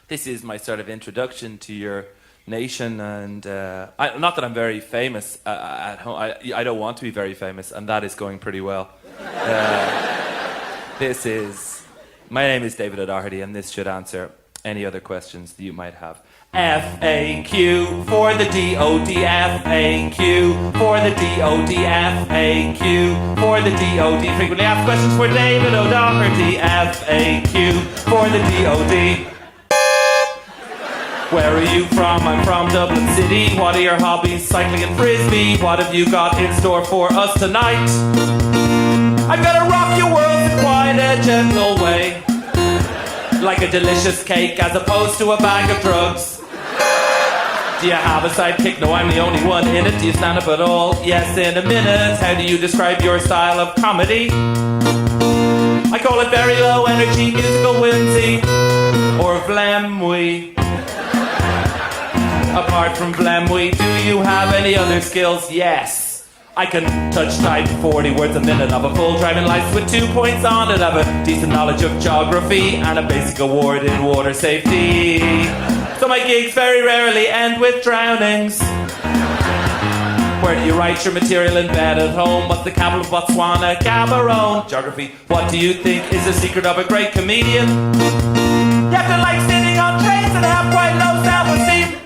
S7: this is my sort of introduction to your nation, and not that I'm very famous at home. I don't want to be very famous, and that is going pretty well. My name is David O'Doherty, and this should answer any other questions that you might have. FAQ for the DOD, FAQ for the DOD, FAQ for the DOD. Frequently asked questions for David O'Doherty, FAQ for the DOD. Where are you from? I'm from Dublin City. What are your hobbies? Cycling and frisbee. What have you got in store for us tonight? I'm gonna rock your world in quite a gentle way, like a delicious cake as opposed to a bag of drugs. Do you have a sidekick? No, I'm the only one in it. Do you stand up at all? Yes, in a minute. How do you describe your style of comedy? I call it very low energy, musical whimsy, or vlamwee. Apart from vlamwee, do you have any other skills? Yes. I can touch type 40 words a minute of a full driving license with 2 points on it. I have a decent knowledge of geography and a basic award in water safety. So my gigs very rarely end with drownings. Where do you write your material in bed at home? What's the capital of Botswana? Gaborone. Geography. What do you think is the secret of a great comedian? You have to like sitting on trains and have quite low self-esteem.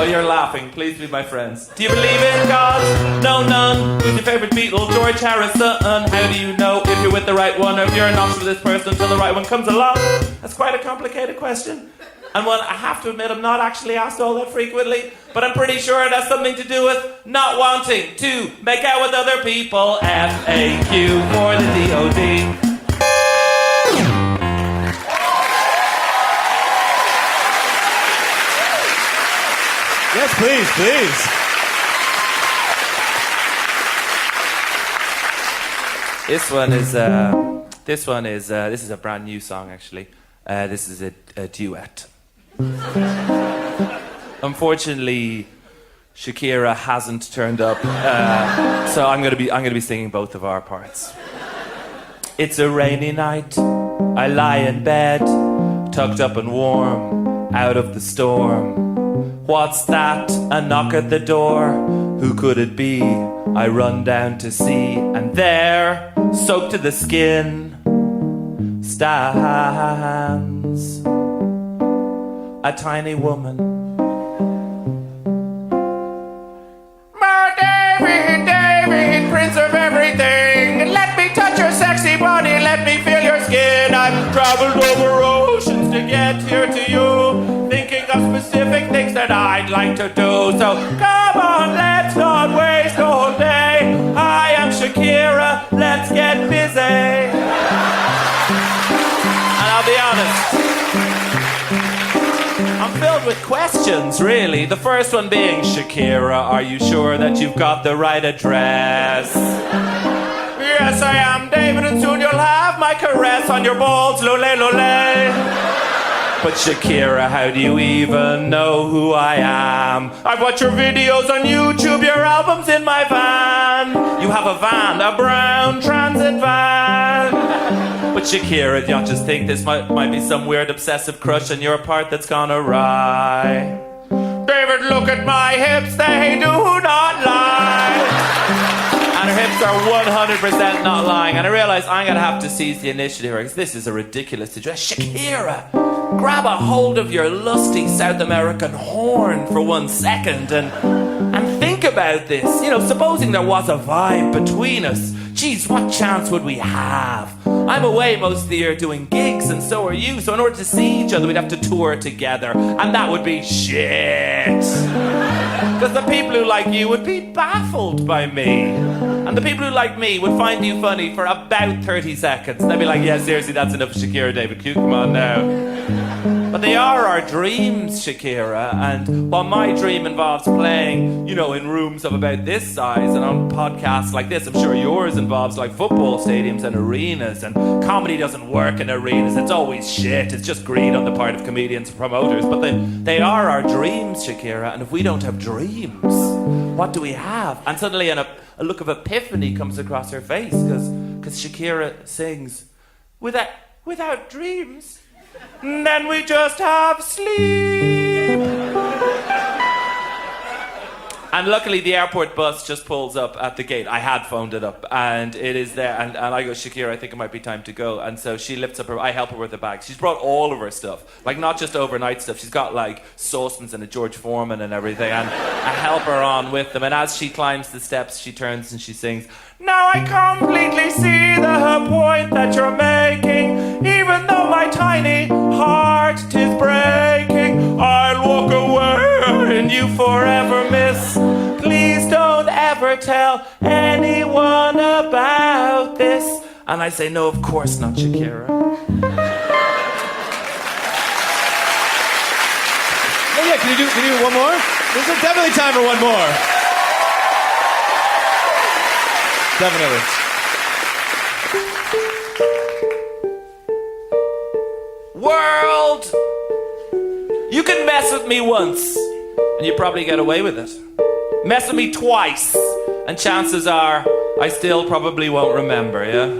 S7: Oh, you're laughing. Please be my friends. Do you believe in God? No, none. Who's your favorite Beatle? George Harrison. How do you know if you're with the right one or if you're not with this person until the right one comes along? That's quite a complicated question. And one I have to admit I'm not actually asked all that frequently, but I'm pretty sure it has something to do with not wanting to make out with other people. FAQ for the DOD.
S3: Yes, please.
S7: This is a brand new song actually. This is a duet. Unfortunately, Shakira hasn't turned up, so I'm gonna be singing both of our parts. It's a rainy night. I lie in bed, tucked up and warm, out of the storm. What's that? A knock at the door. Who could it be? I run down to see, and there, soaked to the skin, stands a tiny woman. David, prince of everything. Let me touch your sexy body, let me feel your skin. I've traveled over oceans to get here to you, thinking of specific things that I'd like to do. So come on, let's not waste all day. I am Shakira, let's get busy. And I'll be honest, I'm filled with questions, really. The first one being, Shakira, are you sure that you've got the right address? Yes, I am, David, and soon you'll have my caress on your balls, lole, lole. But Shakira, how do you even know who I am? I've watched your videos on YouTube, your albums in my van. You have a van, a brown transit van. But Shakira, don't just think this might be some weird obsessive crush on your part that's gone awry. David, look at my hips, they do not lie. And her hips are 100% not lying. And I realize I'm going to have to seize the initiative here because this is a ridiculous situation. Shakira, grab a hold of your lusty South American horn for 1 second and think about this. You know, supposing there was a vibe between us. Geez, what chance would we have? I'm away most of the year doing gigs, and so are you. So in order to see each other, we'd have to tour together. And that would be shit. Because the people who like you would be baffled by me. And the people who like me would find you funny for about 30 seconds. They'd be like, yeah, seriously, that's enough Shakira, David Q, come on now. But they are our dreams, Shakira. And while my dream involves playing, you know, in rooms of about this size and on podcasts like this, I'm sure yours involves like football stadiums and arenas. And comedy doesn't work in arenas. It's always shit. It's just greed on the part of comedians and promoters. But they are our dreams, Shakira. And if we don't have dreams, what do we have? And suddenly a look of epiphany comes across her face because Shakira sings, without dreams, then we just have sleep. And luckily the airport bus just pulls up at the gate. I had phoned it up and it is there. And I go, Shakira, I think it might be time to go. And so she lifts up I help her with the bag. She's brought all of her stuff. Like not just overnight stuff. She's got like saucepans and a George Foreman and everything. And I help her on with them. And as she climbs the steps, she turns and she sings, now I completely see the point that you're making. Even though my tiny heart 'tis breaking, I'll walk away and you forever miss. Please don't ever tell anyone about this. And I say, no, of course not, Shakira.
S3: Oh yeah, can you do one more? There's definitely time for one more. Definitely.
S7: World! You can mess with me once, and you probably get away with it. Mess with me twice, and chances are I still probably won't remember, yeah?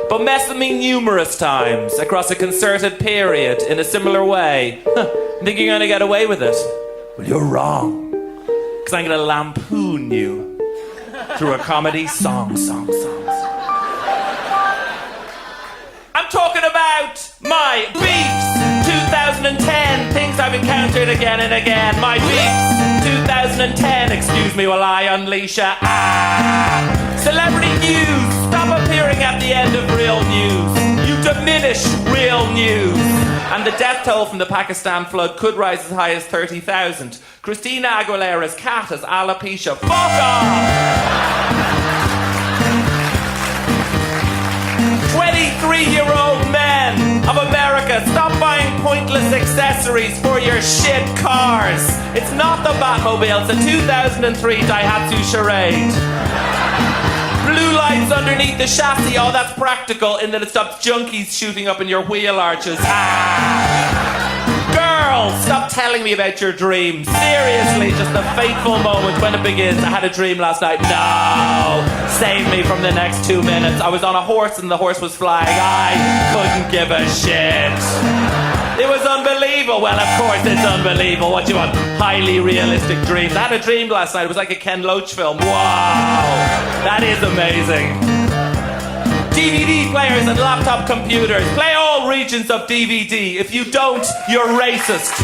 S7: But mess with me numerous times across a concerted period in a similar way. Think you're gonna get away with it? Well, you're wrong. Because I'm gonna lampoon you through a comedy song. I'm talking about my beefs 2010, things I've encountered again and again. My beefs 2010, excuse me while I unleash a celebrity news, stop appearing at the end of real news. You diminish real news. And the death toll from the Pakistan flood could rise as high as 30,000. Christina Aguilera's cat has alopecia. Fuck off! 23-year-old men of America, stop buying pointless accessories for your shit cars. It's not the Batmobile, it's a 2003 Daihatsu Charade. Blue lights underneath the chassis, oh that's practical in that it stops junkies shooting up in your wheel arches. Girls, stop telling me about your dreams. Seriously, just the fateful moment when it begins. I had a dream last night. No, save me from the next 2 minutes. I was on a horse and the horse was flying. I couldn't give a shit. It was unbelievable. Well, of course it's unbelievable. What do you want? Highly realistic dreams. I had a dream last night. It was like a Ken Loach film. Wow, that is amazing. DVD players and laptop computers. Play all regions of DVD. If you don't, you're racist.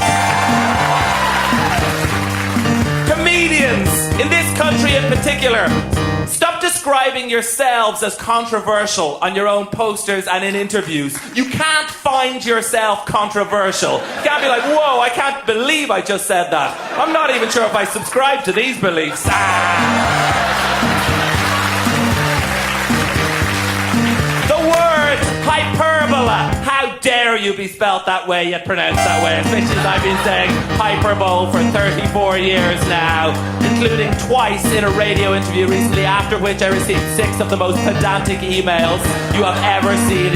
S7: Comedians, in this country in particular, stop describing yourselves as controversial on your own posters and in interviews. You can't find yourself controversial. You can't be like, whoa, I can't believe I just said that. I'm not even sure if I subscribe to these beliefs. Hyperbola. How dare you be spelt that way yet pronounced that way, especially as I've been saying hyperbole for 34 years now, including twice in a radio interview recently, after which I received 6 of the most pedantic emails you have ever seen.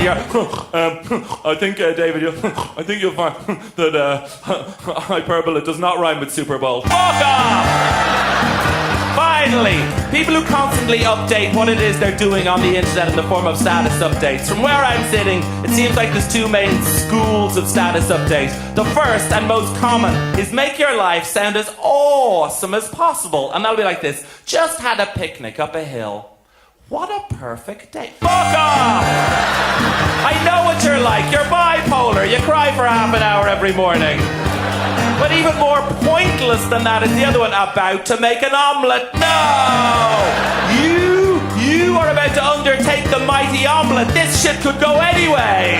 S7: I think, David, I think you'll find that hyperbola does not rhyme with Super Bowl. Fuck off! Fine, finally, people who constantly update what it is they're doing on the internet in the form of status updates. From where I'm sitting, it seems like there's two main schools of status update. The first and most common is make your life sound as awesome as possible. And that'll be like this. Just had a picnic up a hill. What a perfect day. Fuck off! I know what you're like. You're bipolar. You cry for half an hour every morning. But even more pointless than that is the other one. About to make an omelette. No! You are about to undertake the mighty omelette. This shit could go anyway.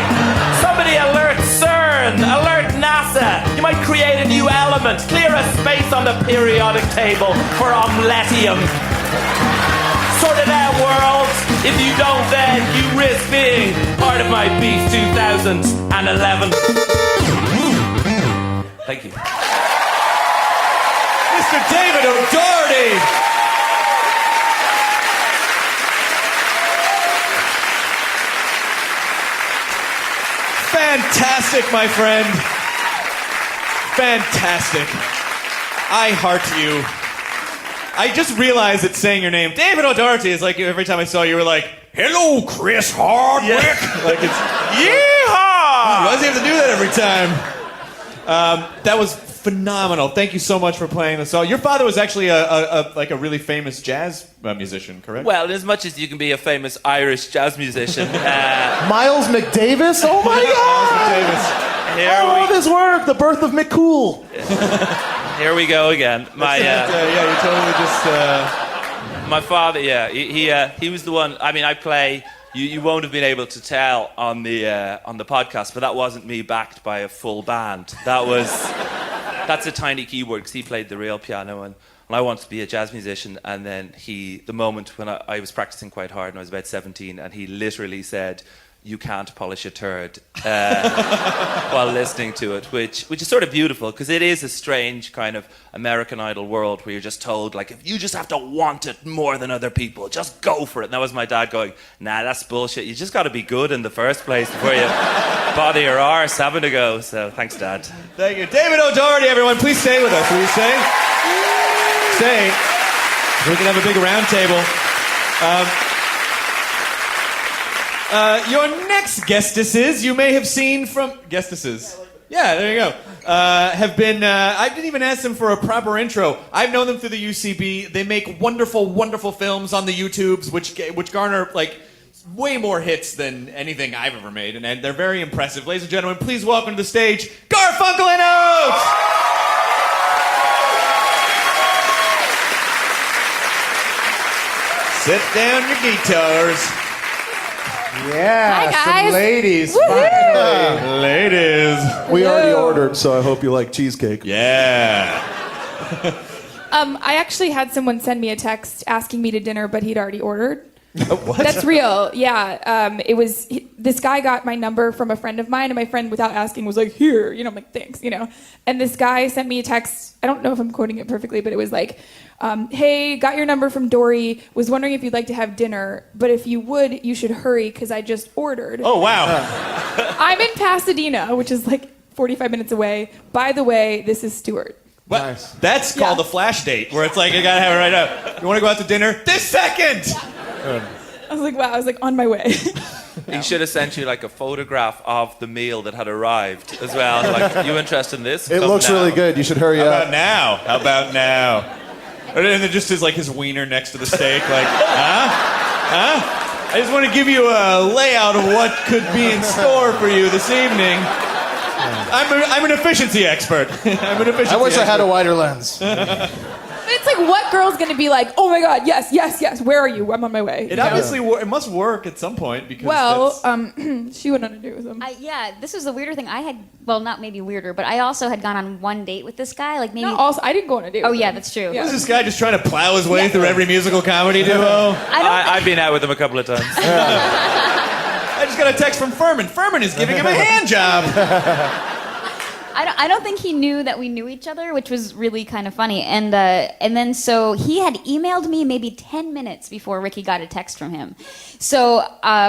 S7: Somebody alert CERN. Alert NASA. You might create a new element. Clear a space on the periodic table for omeletium. Sort it out, world. If you don't, then you risk being part of my Beast 2011. Thank you.
S3: Mr. David O'Doherty. Fantastic, my friend. Fantastic. I heart you. I just realized that saying your name, David O'Doherty, is like every time I saw you, were like, hello, Chris Hardwick. Yeah. Like it's, yeehaw! Why does he have to do that every time? That was phenomenal. Thank you so much for playing the song. Your father was actually a really famous jazz musician, correct?
S7: Well, as much as you can be a famous Irish jazz musician.
S5: Miles McDavis? Oh my God! I love his work. The Birth of McCool.
S7: Here we go again. My
S3: you totally just.
S7: My father, he was the one. I mean, I play. You won't have been able to tell on the podcast, but that wasn't me backed by a full band. That's a tiny keyboard because he played the real piano, and I wanted to be a jazz musician. And then the moment when I was practicing quite hard, and I was about 17, and he literally said, "You can't polish a turd," while listening to it, which is sort of beautiful because it is a strange kind of American Idol world where you're just told, like, if you just have to want it more than other people, just go for it. And that was my dad going, nah, that's bullshit. You just got to be good in the first place before you bother your arse having to go. So thanks, Dad.
S3: Thank you. David O'Doherty, everyone, please stay with us. Will you stay? Stay. We can have a big round table. Your next guestesses, you may have seen from... Guestesses. Yeah, there you go. Have been... I didn't even ask them for a proper intro. I've known them through the UCB. They make wonderful, wonderful films on the YouTubes, which garner, like, way more hits than anything I've ever made. And they're very impressive. Ladies and gentlemen, please welcome to the stage, Garfunkel and Oates! Sit down your guitars.
S6: Yeah,
S8: Hi, guys.
S6: some ladies.
S8: Woohoo!
S3: Ladies.
S5: We already ordered, so I hope you like cheesecake.
S3: Yeah.
S8: I actually had someone send me a text asking me to dinner, but he'd already ordered.
S3: What?
S8: That's real. Yeah. This guy got my number from a friend of mine, and my friend, without asking, was like, here. I'm like, thanks, And this guy sent me a text. I don't know if I'm quoting it perfectly, but it was like, hey, got your number from Dory. Was wondering if you'd like to have dinner, but if you would, you should hurry because I just ordered.
S3: Oh, wow.
S8: I'm in Pasadena, which is like 45 minutes away. By the way, this is Stuart.
S3: What?
S5: Nice.
S3: That's called a flash date, where it's like, you gotta have it right now. You wanna go out to dinner? This second!
S8: I was like, wow, I was like on my way.
S7: He should have sent you like a photograph of the meal that had arrived as well. Like, you interested in this?
S5: It
S7: Come
S5: looks
S7: now.
S5: really good. You should hurry
S3: How
S5: up.
S3: about now? How about now? And then just like his wiener next to the steak, like, huh? I just want to give you a layout of what could be in store for you this evening. I'm an efficiency expert.
S5: I wish I had a wider lens.
S8: It's like, what girl's gonna be like, oh my god, yes, where are you? I'm on my way.
S3: It obviously it must work at some point because
S8: she went on a date with him.
S9: This was the weirder thing. I had, well, not maybe weirder, but I also had gone on one date with this guy. Like maybe.
S8: No, also, I didn't go on a date with him.
S9: Yeah, that's true.
S8: Yeah.
S3: Is this guy just trying to plow his way through every musical comedy duo?
S7: I've been out with him a couple of times.
S3: I just got a text from Furman. Furman is giving him a hand job.
S9: I don't think he knew that we knew each other, which was really kind of funny. And then so he had emailed me maybe 10 minutes before Ricky got a text from him. So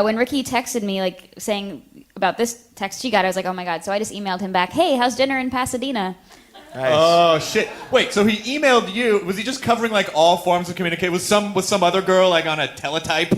S9: when Ricky texted me, like saying about this text she got, I was like, oh my god. So I just emailed him back, hey, how's dinner in Pasadena?
S3: Oh shit! Wait, so he emailed you? Was he just covering like all forms of communication with some other girl like on a teletype?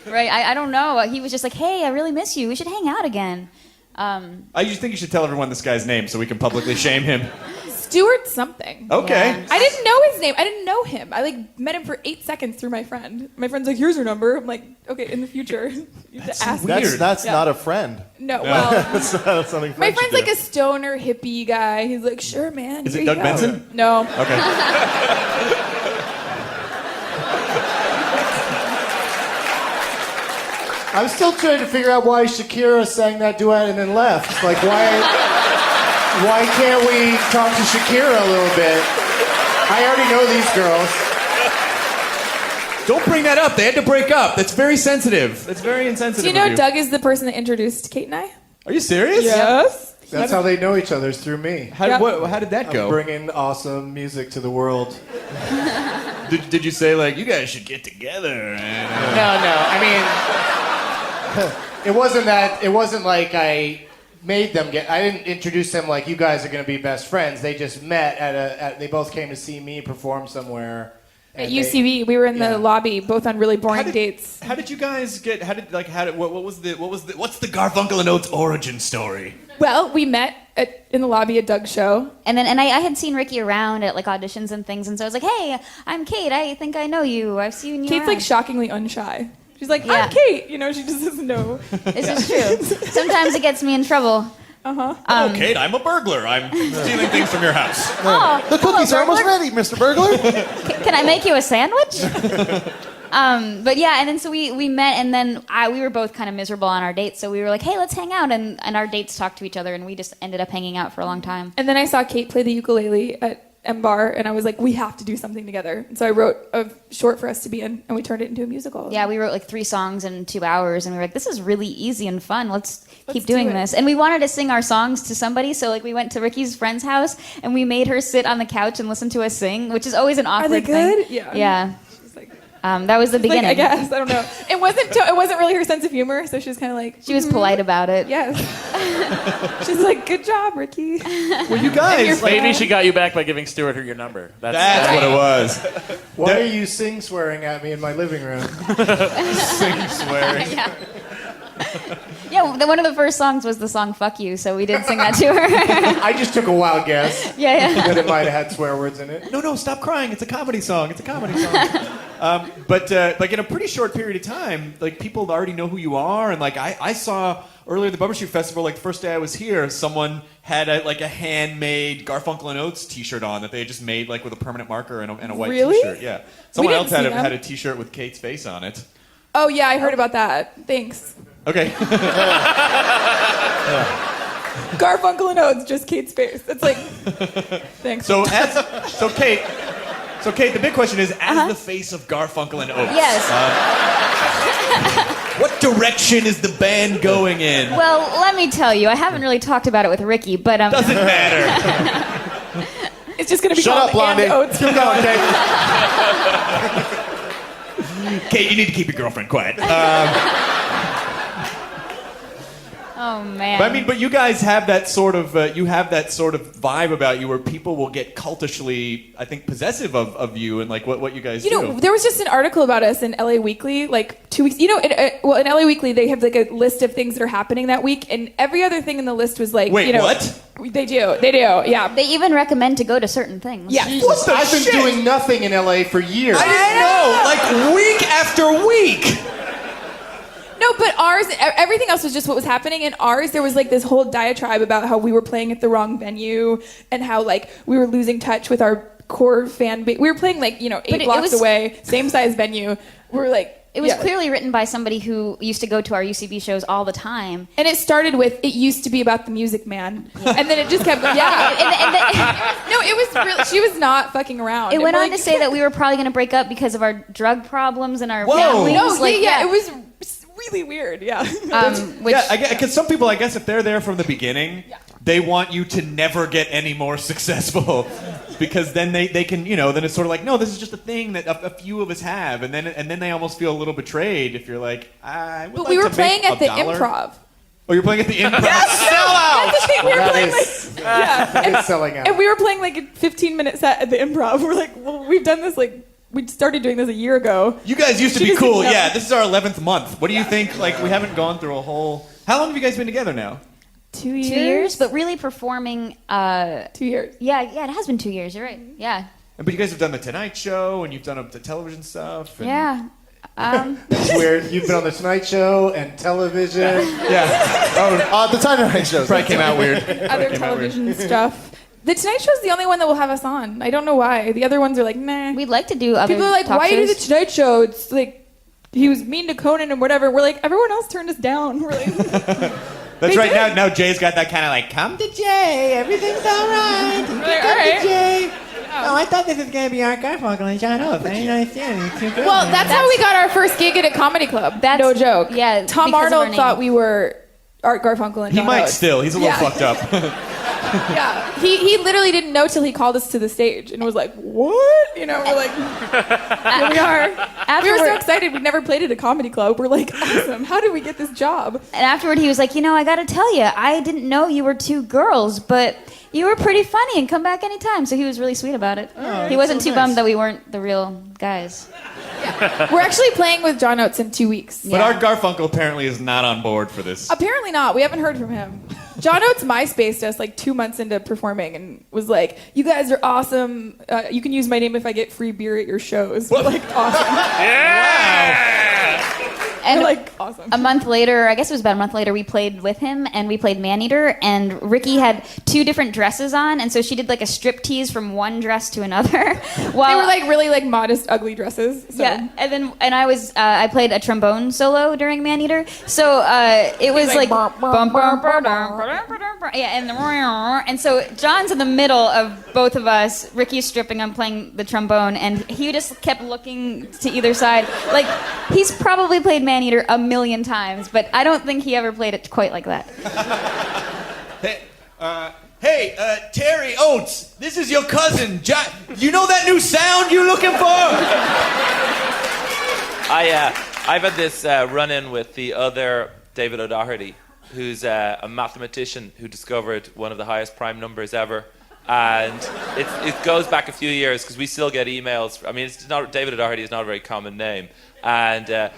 S9: Right, I don't know. He was just like, hey, I really miss you. We should hang out again.
S3: I just think you should tell everyone this guy's name so we can publicly shame him.
S8: Stuart something.
S3: Okay.
S9: Yeah.
S8: I didn't know his name. I didn't know him. I like met him for 8 seconds through my friend. My friend's like, here's her number. I'm like, okay, in the future. You have to ask me.
S5: That's
S8: Yeah.
S5: not a friend.
S8: No, well,
S5: That's not something.
S8: my
S5: friends
S8: friend's
S5: should
S8: like a stoner hippie guy. He's like, sure, man.
S3: Is
S8: here
S3: it
S8: you
S3: Doug
S8: go."
S3: Benson?
S8: No.
S3: Okay.
S6: I'm still trying to figure out why Shakira sang that duet and then left. Like, why can't we talk to Shakira a little bit? I already know these girls.
S3: Don't bring that up. They had to break up. That's very sensitive. That's very insensitive.
S8: Do you know
S3: of
S8: Doug is the person that introduced Kate and I?
S3: Are you serious?
S8: Yes.
S6: That's how they know each other, is through me.
S3: How did that go?
S6: I'm bringing awesome music to the world.
S3: Did you say like you guys should get together?
S6: No. I mean, it wasn't that. It wasn't like I made them get. I didn't introduce them like you guys are going to be best friends. They just met they both came to see me perform somewhere.
S8: At UCB, we were in the lobby, both on really boring dates.
S3: How did you guys get? What's the Garfunkel and Oates origin story?
S8: Well, we met in the lobby at Doug's show.
S9: And I had seen Ricky around at like auditions and things, and so I was like, hey, I'm Kate. I think I know you. I've seen you
S8: Kate's
S9: around.
S8: like shockingly unshy. She's like,
S9: Yeah.
S8: I'm Kate. You know, she just doesn't know.
S9: This is true. Sometimes it gets me in trouble.
S3: Oh, Kate, I'm a burglar. I'm stealing things from your house.
S9: Oh,
S5: The cookies are
S9: hello,
S5: almost
S9: burglar.
S5: ready, Mr. Burglar.
S9: Can I make you a sandwich? But yeah, and then so we met, and then we were both kind of miserable on our dates, so we were like, hey, let's hang out, and our dates talked to each other, and we just ended up hanging out for a long time.
S8: And then I saw Kate play the ukulele at M Bar, and I was like, we have to do something together. And so I wrote a short for us to be in, and we turned it into a musical.
S9: Yeah, we wrote like 3 songs in 2 hours, and we were like, this is really easy and fun. Let's keep
S8: do
S9: doing
S8: it.
S9: this. And we wanted to sing our songs to somebody, so like we went to Ricky's friend's house, and we made her sit on the couch and listen to us sing, which is always an awkward
S8: they good?
S9: thing.
S8: Yeah.
S9: Yeah.
S8: She's like,
S9: That was the beginning.
S8: I guess, I don't know. It wasn't really her sense of humor, so she was kind of like,
S9: She was polite about it.
S8: yes. She's like, good job, Ricky.
S3: Well, you guys.
S4: Maybe she got you back by giving Stuart your number.
S3: That's what it was.
S6: Why are you swearing at me in my living room?
S3: Sing swearing.
S9: Yeah. Yeah, one of the first songs was the song "Fuck You," so we did sing that to her.
S6: I just took a wild guess
S9: yeah.
S6: that it might have had swear words in it.
S3: No, stop crying. It's a comedy song. But like in a pretty short period of time, like people already know who you are, and like I saw earlier at the Bumbershoot Festival, like the first day I was here, someone had a handmade Garfunkel and Oates T-shirt on that they had just made like with a permanent marker and a white
S8: Really?
S3: T-shirt. Yeah, someone
S8: didn't
S3: else had
S8: see them.
S3: had a T-shirt with Kate's face on it.
S8: Oh, yeah, I heard about that. Thanks.
S3: Okay.
S8: Garfunkel and Oates, just Kate's face. It's like, thanks.
S3: So Kate, the big question is, as the face of Garfunkel and Oates,
S9: Yes.
S3: what direction is the band going in?
S9: Well, let me tell you, I haven't really talked about it with Ricky, but
S3: Doesn't matter.
S8: it's just going to be
S5: Shut
S8: called
S5: up, Blondie.
S8: And Oates.
S5: Keep going, Kate.
S3: Kate, you need to keep your girlfriend quiet.
S9: oh man.
S3: But you guys have that sort of vibe about you where people will get cultishly, I think, possessive of you and like what you guys do.
S8: You know, there was just an article about us in LA Weekly like 2 weeks. You know, in LA Weekly they have like a list of things that are happening that week, and every other thing in the list was like,
S3: Wait,
S8: you know,
S3: what?
S8: They do, yeah.
S9: They even recommend to go to certain things.
S8: Yeah.
S6: Jesus,
S3: the
S6: I've been
S3: shit?
S6: doing nothing in LA for years.
S3: I didn't know, like week after week.
S8: No, but ours, everything else was just what was happening. In ours, there was like this whole diatribe about how we were playing at the wrong venue and how like we were losing touch with our core fan base. We were playing like, you know, 8 blocks away, same size venue. We were like,
S9: It was clearly written by somebody who used to go to our UCB shows all the time.
S8: And it started with, it used to be about the Music Man. And then it just kept, no, it was really, she was not fucking around.
S9: It went on to say that we were probably going to break up because of our drug problems and our
S3: Whoa.
S9: families.
S8: No,
S9: like,
S8: it was really weird, yeah.
S9: Which,
S3: Because some people, I guess, if they're there from the beginning, they want you to never get any more successful, because then they can, you know, then it's sort of like, no, this is just a thing that a few of us have, and then they almost feel a little betrayed if you're like, I would
S8: But
S3: like
S8: we were
S3: to
S8: playing
S3: make
S8: at the
S3: $1.
S8: Improv.
S3: Oh, you're playing at the Improv.
S8: That's the thing. We were playing
S6: It's selling out.
S8: and we were playing like a 15-minute set at the Improv. We're like, well, we've done this we started doing this a year ago.
S3: You guys used to
S8: She
S3: be
S8: doesn't
S3: cool.
S8: know.
S3: Yeah, this is our 11th month. What do you think? Like, we haven't gone through a whole... How long have you guys been together now?
S8: 2 years.
S9: 2 years, but really performing.
S8: 2 years.
S9: Yeah, it has been 2 years. You're right. Yeah.
S3: But you guys have done the Tonight Show, and you've done the television stuff. And...
S9: Yeah.
S6: It's weird. You've been on the Tonight Show and television.
S3: Yeah.
S5: The Tonight Show
S3: Probably came out weird.
S8: Other television stuff. The Tonight Show's the only one that will have us on. I don't know why. The other ones are like, nah.
S9: We'd like to do other.
S8: People are like,
S9: talk
S8: why
S9: shows.
S8: do the Tonight Show? It's like he was mean to Conan and whatever. We're like, everyone else turned us down. We're like,
S3: That's
S8: They
S3: right.
S8: did.
S3: Now Jay's got that kind of like, come to Jay, everything's all right.
S8: we're like, all right.
S3: Jay. Oh, I thought this was going to be Art Garfunkel and John Oates. I didn't understand. It's too good.
S8: Well, that's how we got our first gig at a comedy club.
S9: That's-
S8: no joke.
S9: yeah,
S8: Tom
S9: because of our
S8: Arnold
S9: name.
S8: thought we were Art Garfunkel and
S3: He
S8: John
S3: might
S8: Oates.
S3: still. He's a little
S8: Yeah.
S3: fucked up.
S8: Yeah, he literally didn't know till he called us to the stage and was like, "What?" You know, we're like, "Here we are." We were so excited. We'd never played at a comedy club. We're like, "Awesome! How did we get this job?"
S9: And afterward, he was like, I got to tell you, I didn't know you were two girls, but you were pretty funny and come back anytime. So he was really sweet about it. He wasn't
S3: so
S9: too
S3: nice.
S9: bummed that we weren't the real guys.
S8: We're actually playing with John Oates in 2 weeks.
S3: But Art Garfunkel apparently is not on board for this.
S8: Apparently not. We haven't heard from him. John Oates MySpaced us like 2 months into performing and was like, "You guys are awesome. You can use my name if I get free beer at your shows." We're like, "Awesome."
S9: And
S8: We're like, "Awesome."
S9: a month later, I guess it was about a month later, we played with him and we played Maneater. And Ricky had 2 different dresses on, and so she did like a strip tease from one dress to another. While,
S8: They were like really like modest, ugly dresses. So.
S9: Yeah, and I played a trombone solo during Maneater, so it was like yeah, and so John's in the middle of both of us. Ricky's stripping, I'm playing the trombone, and he just kept looking to either side. Like he's probably played Maneater a million times, but I don't think he ever played it quite like that.
S3: Hey, Terry Oates, this is your cousin. You know that new sound you're looking for?
S7: I've had this run-in with the other David O'Doherty, who's a mathematician who discovered one of the highest prime numbers ever. And it goes back a few years because we still get emails. I mean, it's not, David O'Doherty is not a very common name. And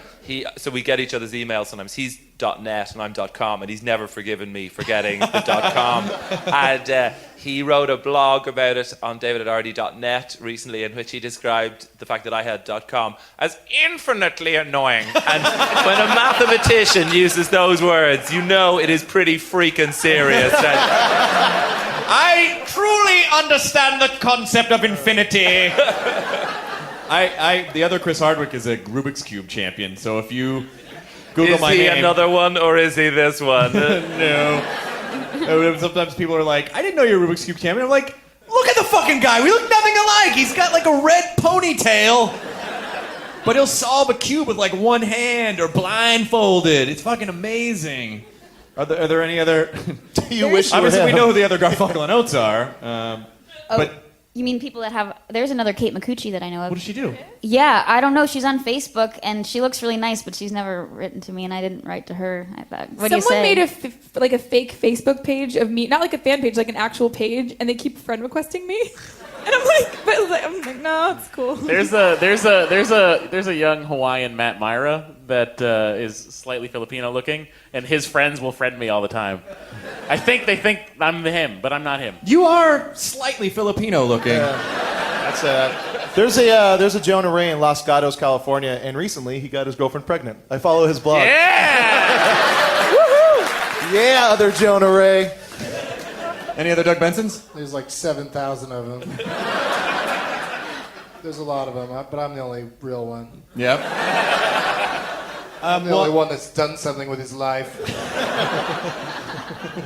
S7: so we get each other's emails sometimes. He's .net and I'm .com, and he's never forgiven me for getting the .com. And he wrote a blog about it on davidodoherty.net recently, in which he described the fact that I had .com as infinitely annoying. And when a mathematician uses those words, you know it is pretty freaking serious.
S3: I truly understand the concept of infinity. The other Chris Hardwick is a Rubik's Cube champion, so if you Google
S7: Is
S3: my
S7: he
S3: name...
S7: another one, or is he this one?
S3: No. Sometimes people are like, I didn't know you were a Rubik's Cube champion. I'm like, look at the fucking guy. We look nothing alike. He's got like a red ponytail, but he'll solve a cube with like one hand or blindfolded. It's fucking amazing. Are there any other...
S5: You wish you were
S3: Obviously, we
S5: him.
S3: know who the other Garfunkel and Oates are. But
S9: You mean people that have... There's another Kate Micucci that I know of.
S3: what does she do?
S9: Yeah, I don't know. She's on Facebook, and she looks really nice, but she's never written to me, and I didn't write to her. I thought, what do you
S8: Someone
S9: say?
S8: made a fake Facebook page of me, not like a fan page, like an actual page, and they keep friend requesting me. And I'm like, no, it's cool.
S4: There's a young Hawaiian Matt Myra that is slightly Filipino looking, and his friends will friend me all the time. I think they think I'm him, but I'm not him.
S3: You are slightly Filipino looking.
S5: That's there's a Jonah Ray in Los Gatos, California, and recently he got his girlfriend pregnant. I follow his blog.
S4: Yeah!
S5: Yeah, other Jonah Ray.
S3: Any other Doug Bensons?
S6: There's like 7,000 of them. There's a lot of them, but I'm the only real one.
S3: Yep.
S6: I'm the only one that's done something with his life.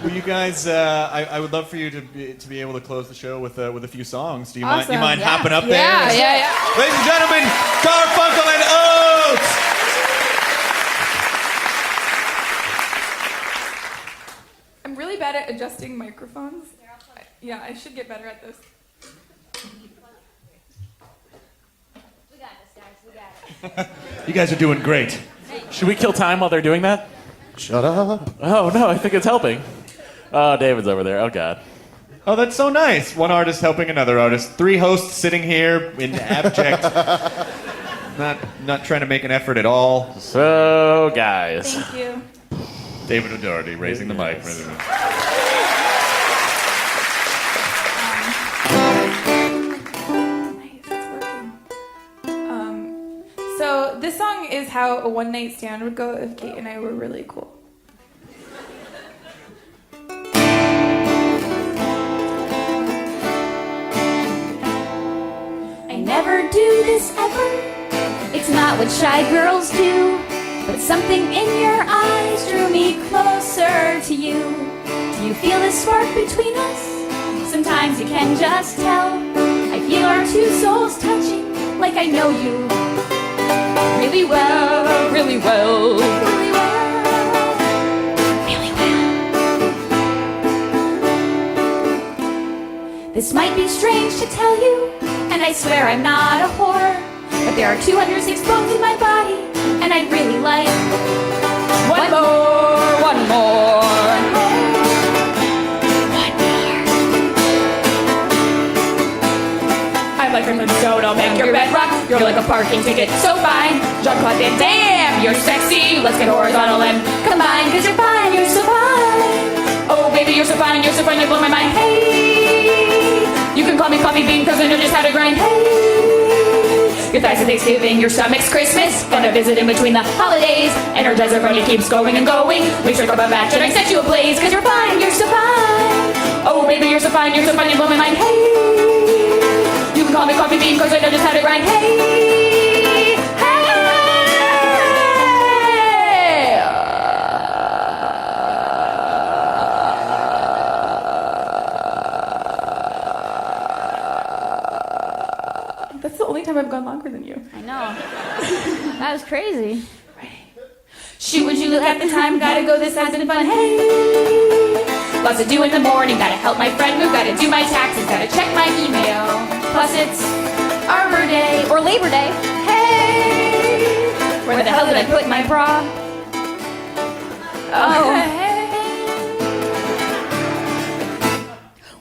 S3: Well, you guys, I would love for you to be able to close the show with a few songs. Do you mind? You mind hopping up there?
S8: Yeah.
S3: Ladies and gentlemen, Garfunkel and Oates.
S8: I'm really bad at adjusting microphones. Yeah, I should get better at this.
S9: We got this, guys. We got it.
S3: You guys are doing great.
S4: Should we kill time while they're doing that?
S5: Shut up.
S4: Oh, no, I think it's helping. Oh, David's over there. Oh, God.
S3: Oh, that's so nice. One artist helping another artist. 3 hosts sitting here in abject, not trying to make an effort at all.
S4: So, guys.
S8: Thank you.
S3: David O'Doherty raising the mic.
S8: So this song is how a one-night stand would go if Kate and I were really cool.
S9: I never do this ever. It's not what shy girls do. But something in your eyes drew me closer to you. Do you feel this spark between us? Sometimes you can just tell. I feel our 2 souls touching like I know you really well, really well, really well, really well. This might be strange to tell you, and I swear I'm not a whore, but there are 206 bones in my body, and I'd really like one more, one more. I'm like Crimson Stone, I'll make your bed rock. You're like a parking ticket, so fine. Jean-Claude Van Damme, you're sexy. Let's get horizontal and combine, cause you're fine, you're so fine. Oh baby, you're so fine, you blow my mind. Hey, you can call me Coffee Bean, cause I know just how to grind. Hey, your thighs are Thanksgiving, your stomach's Christmas. Gonna visit in between the holidays. Energizer Bunny keeps going and going. We strike up a match and I set you ablaze, cause you're fine, you're so fine. Oh baby, you're so fine, you blow my mind. Hey, you can call me Coffee Bean, cause I know just how to grind. Hey, hey.
S8: That's the only time I've gone longer than you.
S9: I know. That was crazy.
S8: Shoot, would you look at the time? Gotta go, this has been fun. Hey, lots to do in the morning. Gotta help my friend move. Gotta do my taxes. Gotta check my email. Plus it's Arbor Day
S9: Or Labor Day.
S8: Hey,
S9: Where the hell did I put my bra? Oh.
S8: Hey.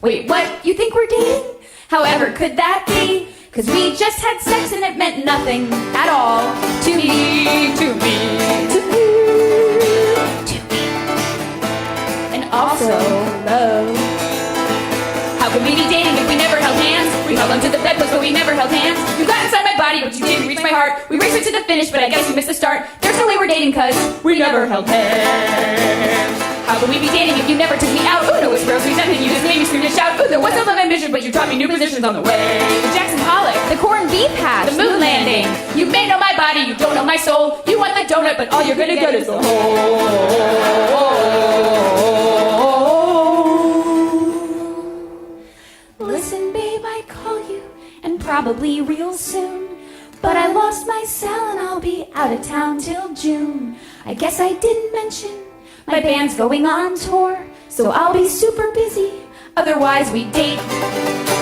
S8: Wait, what? You think we're dating? However, could that be? Cause we just had sex and it meant nothing at all to me, to me, to me, to me. And also love. How could we be dating if we never held hands? We held onto the bedpost but we never held hands. You got inside my body but you didn't reach my heart. We raced it to the finish but I guess we missed the start. There's no way we're dating cause we never held hands. How could we be dating if you never took me out? Ooh, no, it's gross, resentment, you just made me scream and shout. Ooh, there was no love ambition, but you taught me new positions on the way. The Jackson Pollock,
S9: The corned beef hash.
S8: the moon landing. You may know my body, you don't know my soul. You want the donut, but all you're gonna get is the hole. Listen, babe, I call you, and probably real soon. But I lost my cell and I'll be out of town till June. I guess I didn't mention my band's going on tour, so I'll be super busy. Otherwise, we date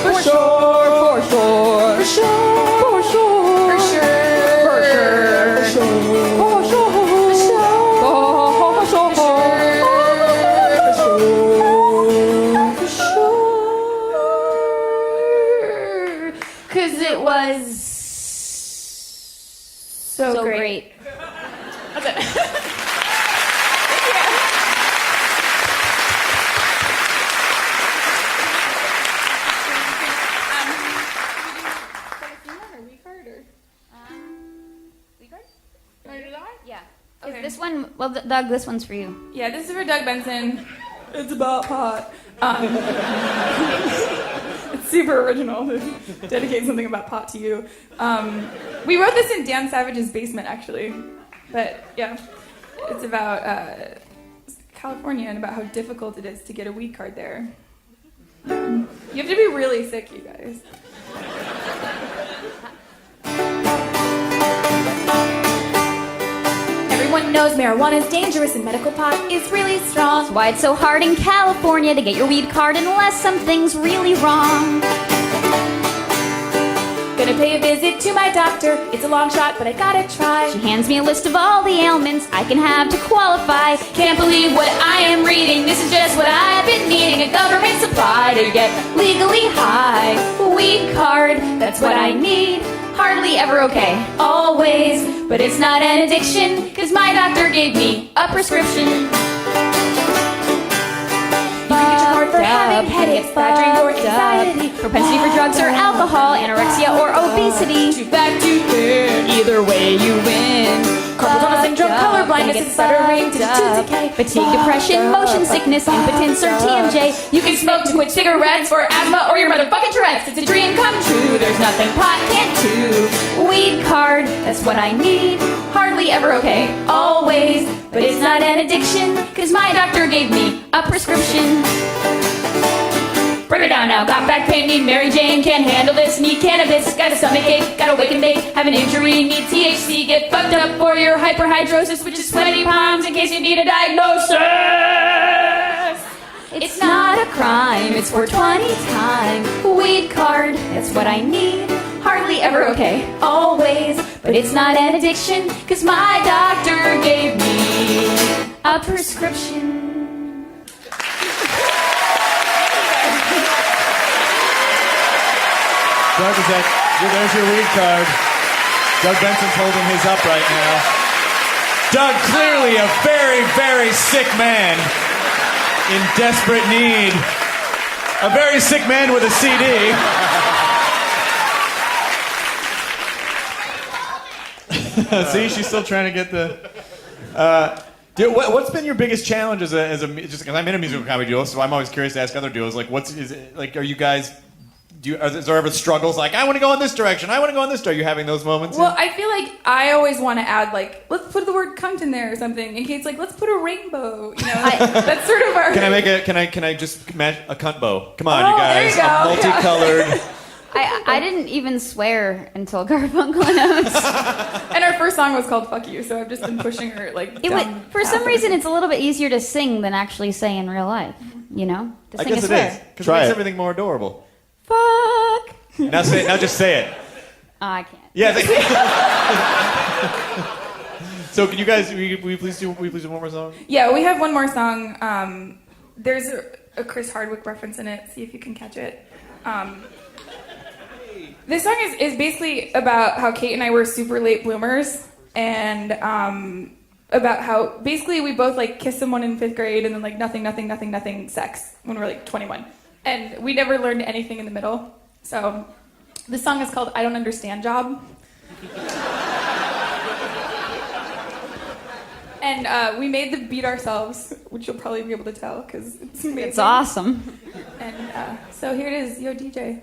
S8: for sure, for sure, for sure, for sure, for sure, for sure, for sure, for sure, for sure, for sure, 'cause it was so great. That's it.
S9: Yeah.
S8: Okay.
S9: Is this one, well, Doug, this one's for you.
S8: Yeah, this is for Doug Benson. It's about pot. It's super original to dedicate something about pot to you. We wrote this in Dan Savage's basement, actually. But, yeah, it's about California and about how difficult it is to get a weed card there. You have to be really sick, you guys. Everyone knows marijuana is dangerous and medical pot is really strong.
S9: Why it's so hard in California to get your weed card unless something's really wrong.
S8: Gonna gonna pay a visit to my doctor. It's a long shot, but I gotta try.
S9: She hands me a list of all the ailments I can have to qualify. Can't believe what I am reading. This is just what I've been needing. A government supply to get legally high. Weed card, that's what I need. Hardly ever okay, always. But it's not an addiction, cause my doctor gave me a prescription. For having headaches, bad dreams, or anxiety, propensity for drugs or alcohol, anorexia or obesity.
S8: Too bad you win.
S9: Either way, you win.
S8: Carpal tunnel syndrome, color blindness, is stuttering, tooth decay,
S9: fatigue, depression, motion sickness, impotence, or TMJ.
S8: You can smoke to quit cigarettes for asthma or your motherfucking Tourette's. It's a dream come true.
S9: There's nothing pot can't do. Weed card, that's what I need. Hardly ever okay, always. But it's not an addiction, cause my doctor gave me a prescription. Bring her down now, got back pain, need Mary Jane, can't handle this, need cannabis, got a stomach ache, got a wake and bake, have an injury, need THC, get fucked up for your hyperhidrosis, which is sweaty palms in case you need a diagnosis. It's not a crime, it's 420 time. Weed card, that's what I need. Hardly ever okay, always. But it's not an addiction, cause my doctor gave me a prescription.
S3: Doug, there's your weed card. Doug Benson's holding his up right now. Doug, clearly a very, very sick man in desperate need. A very sick man with a CD. See, she's still trying to get the... Dude, what's been your biggest challenge as a just because I'm in a musical comedy duo, so I'm always curious to ask other duos, like, are you guys... is there ever struggles like, I want to go in this direction, I want to go in this direction? Are you having those moments?
S8: Well, I feel like I always want to add, like, let's put the word cunt in there or something. And Kate's like, let's put a rainbow. You know, that's sort of our...
S3: Can I just match a cunt bow? Come on, you guys.
S8: There you go.
S3: A multicolored...
S9: I didn't even swear until Garfunkel announced.
S8: And our first song was called Fuck You, so I've just been pushing her, like,
S9: for some reason, it's a little bit easier to sing than actually say in real life, you know? To
S3: I
S9: sing
S3: guess
S9: a
S3: it
S9: swear.
S3: is. Because it makes everything more adorable.
S9: Fuck.
S3: Now just say it.
S9: I can't.
S3: Yeah. So can you guys, will you please do one more song?
S8: Yeah, we have one more song. There's a Chris Hardwick reference in it. See if you can catch it. This song is basically about how Kate and I were super late bloomers, and about how basically we both like kissed someone in 5th grade and then like nothing sex when we were like 21, and we never learned anything in the middle. So this song is called "I Don't Understand Job." And we made the beat ourselves, which you'll probably be able to tell because it's amazing.
S9: It's awesome.
S8: And so here it is, yo DJ.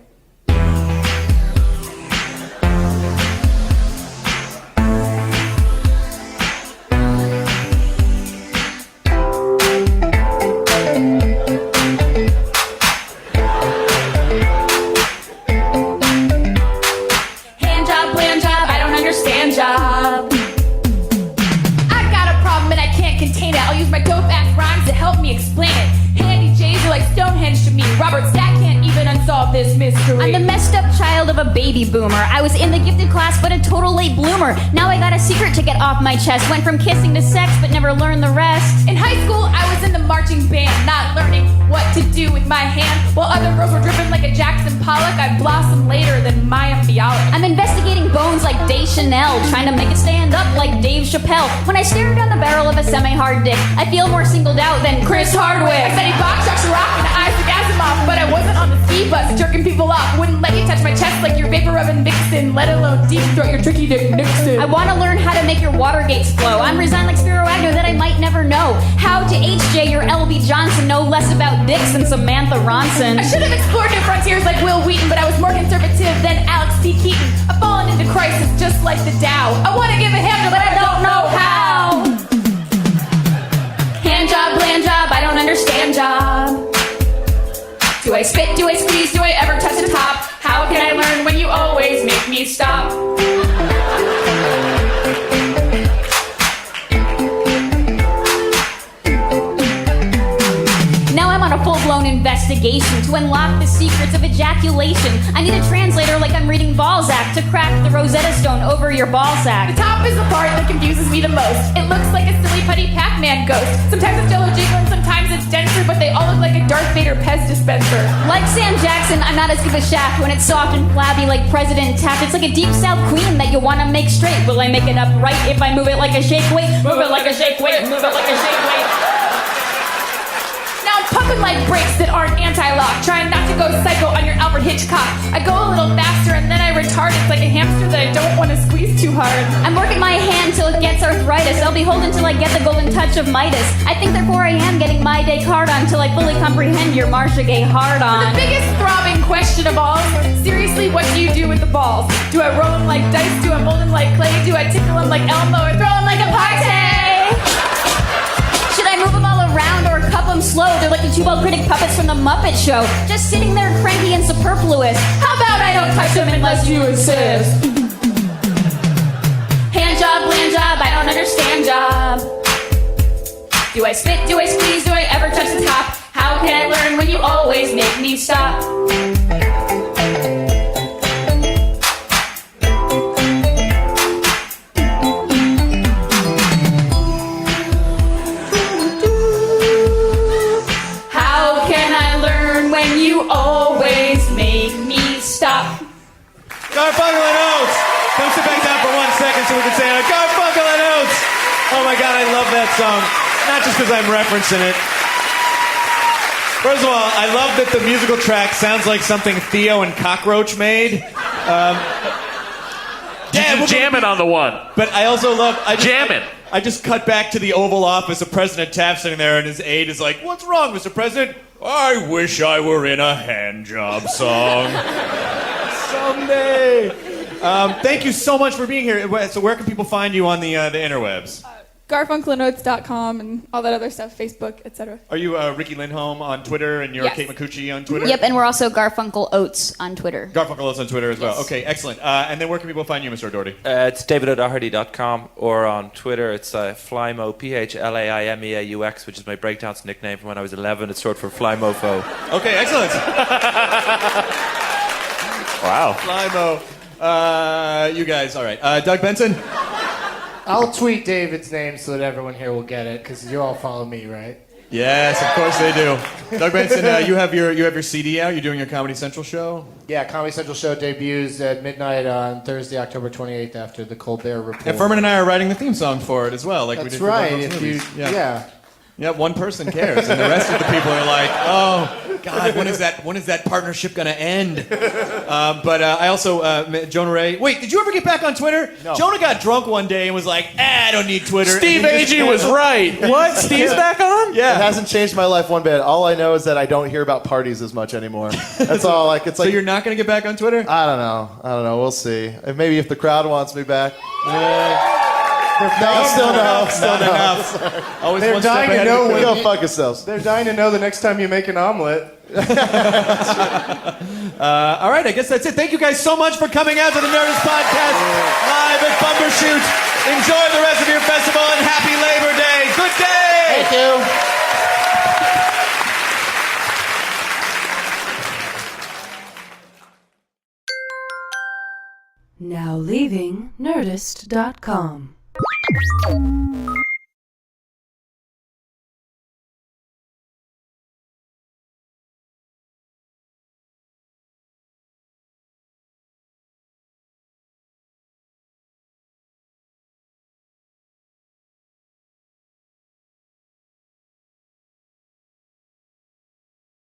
S8: This mystery.
S9: I'm the messed up child of a baby boomer. I was in the gifted class, but a total late bloomer. Now I got a secret to get off my chest. Went from kissing to sex, but never learned the rest.
S8: In high school, I was in the marching band, not learning what to do with my hand. While other girls were dripping like a Jackson Pollock, I blossomed later than Maya Bialik.
S9: I'm investigating bones like Deschanel, trying to make it stand up like Dave Chappelle. When I stare down the barrel of a semi-hard dick, I feel more singled out than Chris Hardwick.
S8: I studied Bach, Chuck Chirac, and Isaac Asimov, but I wasn't on the ski bus jerking people off. Wouldn't let you touch my chest like your vapor rubbing Vixen, let alone deep throat your tricky dick Nixon.
S9: I want to learn how to make your Watergates flow. I'm resigned like Spiro Agnew that I might never know. How to HJ your LB Johnson, know less about dicks than Samantha Ronson.
S8: I should have explored new frontiers like Will Wheaton, but I was more conservative than Alex P. Keaton. I've fallen into crisis just like the Dow. I want to give a hand job, but I don't know how. Hand job, bland job, I don't understand job. Do I spit, do I squeeze, do I ever touch the top? How can I learn when you always make me stop?
S9: Now I'm on a full-blown investigation to unlock the secrets of ejaculation. I need a translator like I'm reading Balzac to crack the Rosetta Stone over your ball sack.
S8: The top is the part that confuses me the most. It looks like a silly putty Pac-Man ghost. Sometimes it's Jello Jiggle and sometimes it's denser, but they all look like a Darth Vader Pez dispenser.
S9: Like Sam Jackson, I'm not as good as Shaq when it's soft and flabby like President Taft. It's like a deep South queen that you want to make straight. Will I make it up right if I move it like a shake weight? Move it like a shake weight, move it like a shake weight.
S8: Now I'm pumping like brakes that aren't anti-lock, trying not to go psycho on your Alfred Hitchcock. I go a little faster and then I retard. It's like a hamster that I don't want to squeeze too hard.
S9: I'm working my hand till it gets arthritis. I'll be holding till I get the golden touch of Midas. I think therefore I am getting my day card on till I fully comprehend your Marcia Gay hard on.
S8: The biggest throbbing question of all, seriously, what do you do with the balls? Do I roll them like dice? Do I mold them like clay? Do I tickle them like Elmo or throw them like a party?
S9: Should I move them all around or cup them slow? They're like the two critic puppets from the Muppet Show, just sitting there cranky and superfluous.
S8: How about I don't touch them unless you insist?
S9: Hand job, land job, I don't understand job. Do I spit, do I squeeze, do I ever touch the top? How can I learn when you always make me stop? How can I learn when you always make me stop?
S3: Garfunkel and Oates! Come sit back down for 1 second so we can say Garfunkel and Oates! Oh my god, I love that song. Not just because I'm referencing it. First of all, I love that the musical track sounds like something Theo and Cockroach made.
S4: Jamming on the one.
S3: But I also love...
S4: Jamming.
S3: I just cut back to the Oval Office of President Taft sitting there, and his aide is like, "What's wrong, Mr. President?" "I wish I were in a hand job song." Someday. Thank you so much for being here. So where can people find you on the interwebs?
S8: GarfunkelandOates.com and all that other stuff, Facebook, etc.
S3: Are you Ricky Lindholm on Twitter, and you're
S8: Yes.
S3: Kate McCucci on Twitter?
S9: Yep, and we're also Garfunkel Oates on Twitter.
S3: Garfunkel Oates on Twitter as well.
S9: Yes.
S3: Okay, excellent. And then where can people find you, Mr. O'Doherty?
S7: It's davidodoherty.com, or on Twitter it's Flymo, PHLAIMEAUX, which is my breakdance nickname from when I was 11. It's short for Flymofo.
S3: Okay, excellent.
S4: Wow.
S3: Flymo. You guys, all right. Doug Benson?
S6: I'll tweet David's name so that everyone here will get it, because you all follow me, right?
S3: Yes, of course they do. Doug Benson, you have your CD out. You're doing your Comedy Central show.
S6: Yeah, Comedy Central show debuts at midnight on Thursday, October 28th, after the Colbert Report.
S3: And Furman and I are writing the theme song for it as well, like we
S6: That's
S3: did for
S6: right.
S3: Garfunkel's
S6: If
S3: movies.
S6: you, yeah.
S3: Yeah, one person cares, and the rest of the people are like, "Oh God, when is that partnership gonna end?" But I also met Jonah Ray. Wait, did you ever get back on Twitter?
S5: No.
S3: Jonah got drunk one day and was like, "I don't need Twitter."
S4: Steve
S3: And he just
S4: Agee was right. What? Steve's back on?
S5: It
S3: Yeah.
S5: hasn't changed my life one bit. All I know is that I don't hear about parties as much anymore. That's all. Like it's
S3: So
S5: like
S3: you're not gonna get back on Twitter?
S5: I don't know. We'll see. Maybe if the crowd wants me back. No, still no.
S3: Not enough. Always
S6: They're
S3: one step
S6: dying to
S3: ahead
S6: know
S3: of the
S6: when
S3: curve.
S5: Go fuck yourselves.
S6: They're dying to know the next time you make an omelet.
S3: All right, I guess that's it. Thank you guys so much for coming out to the Nerdist Podcast live at Bumbershoot. Enjoy the rest of your festival and happy Labor Day. Good day.
S5: Thank you.
S2: Now leaving Nerdist.com.